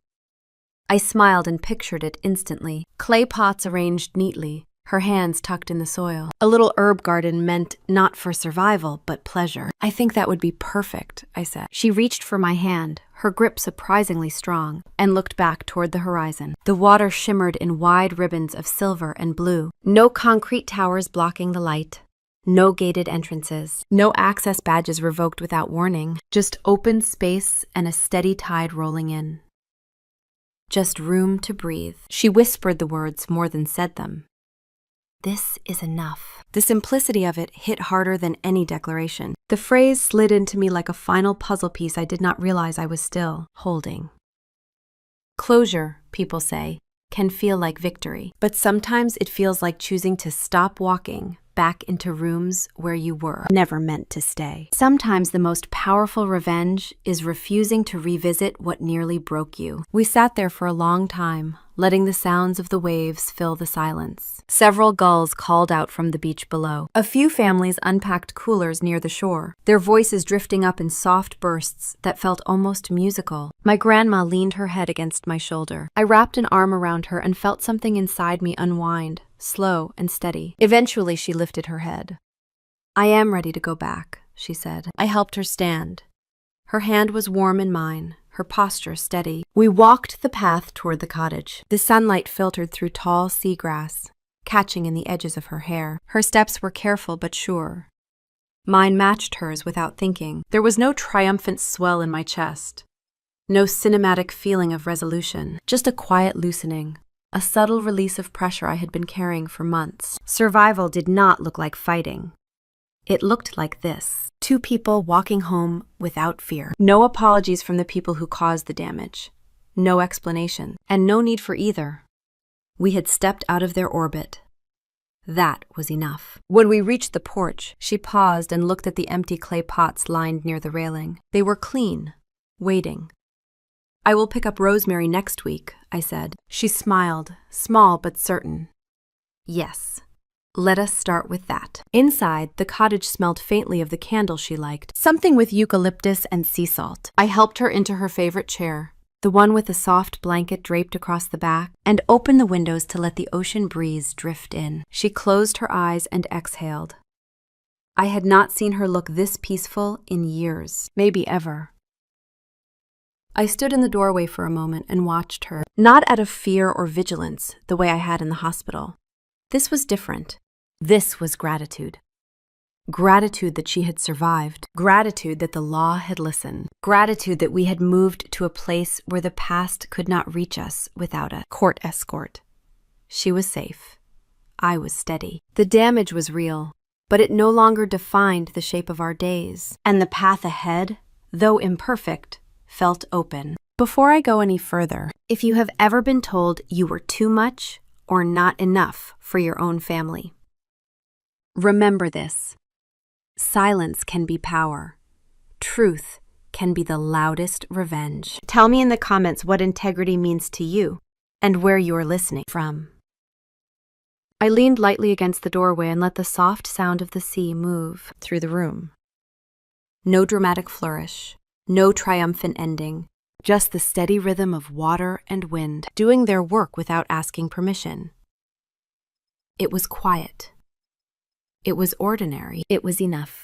I smiled and pictured it instantly. Clay pots arranged neatly, her hands tucked in the soil. A little herb garden meant not for survival, but pleasure. "I think that would be perfect," I said. She reached for my hand, her grip surprisingly strong, and looked back toward the horizon. The water shimmered in wide ribbons of silver and blue. No concrete towers blocking the light. No gated entrances. No access badges revoked without warning. Just open space and a steady tide rolling in. Just room to breathe. She whispered the words more than said them. "This is enough." The simplicity of it hit harder than any declaration. The phrase slid into me like a final puzzle piece I did not realize I was still holding. Closure, people say, can feel like victory, but sometimes it feels like choosing to stop walking back into rooms where you were never meant to stay. Sometimes the most powerful revenge is refusing to revisit what nearly broke you. We sat there for a long time, letting the sounds of the waves fill the silence. Several gulls called out from the beach below. A few families unpacked coolers near the shore, their voices drifting up in soft bursts that felt almost musical. My grandma leaned her head against my shoulder. I wrapped an arm around her and felt something inside me unwind, slow and steady. Eventually, she lifted her head. "I am ready to go back," she said. I helped her stand. Her hand was warm in mine, her posture steady. We walked the path toward the cottage. The sunlight filtered through tall seagrass, catching in the edges of her hair. Her steps were careful but sure. Mine matched hers without thinking. There was no triumphant swell in my chest. No cinematic feeling of resolution. Just a quiet loosening. A subtle release of pressure I had been carrying for months. Survival did not look like fighting. It looked like this. Two people walking home without fear. No apologies from the people who caused the damage. No explanation. And no need for either. We had stepped out of their orbit. That was enough. When we reached the porch, she paused and looked at the empty clay pots lined near the railing. They were clean, waiting. "I will pick up rosemary next week," I said. She smiled, small but certain. "Yes. Let us start with that." Inside, the cottage smelled faintly of the candle she liked, something with eucalyptus and sea salt. I helped her into her favorite chair, the one with a soft blanket draped across the back, and opened the windows to let the ocean breeze drift in. She closed her eyes and exhaled. I had not seen her look this peaceful in years, maybe ever. I stood in the doorway for a moment and watched her, not out of fear or vigilance, the way I had in the hospital. This was different. This was gratitude. Gratitude that she had survived. Gratitude that the law had listened. Gratitude that we had moved to a place where the past could not reach us without a court escort. She was safe. I was steady. The damage was real, but it no longer defined the shape of our days. And the path ahead, though imperfect, felt open. Before I go any further, if you have ever been told you were too much or not enough for your own family, remember this. Silence can be power. Truth can be the loudest revenge. Tell me in the comments what integrity means to you and where you are listening from. I leaned lightly against the doorway and let the soft sound of the sea move through the room. No dramatic flourish, no triumphant ending, just the steady rhythm of water and wind doing their work without asking permission. It was quiet. It was ordinary. It was enough.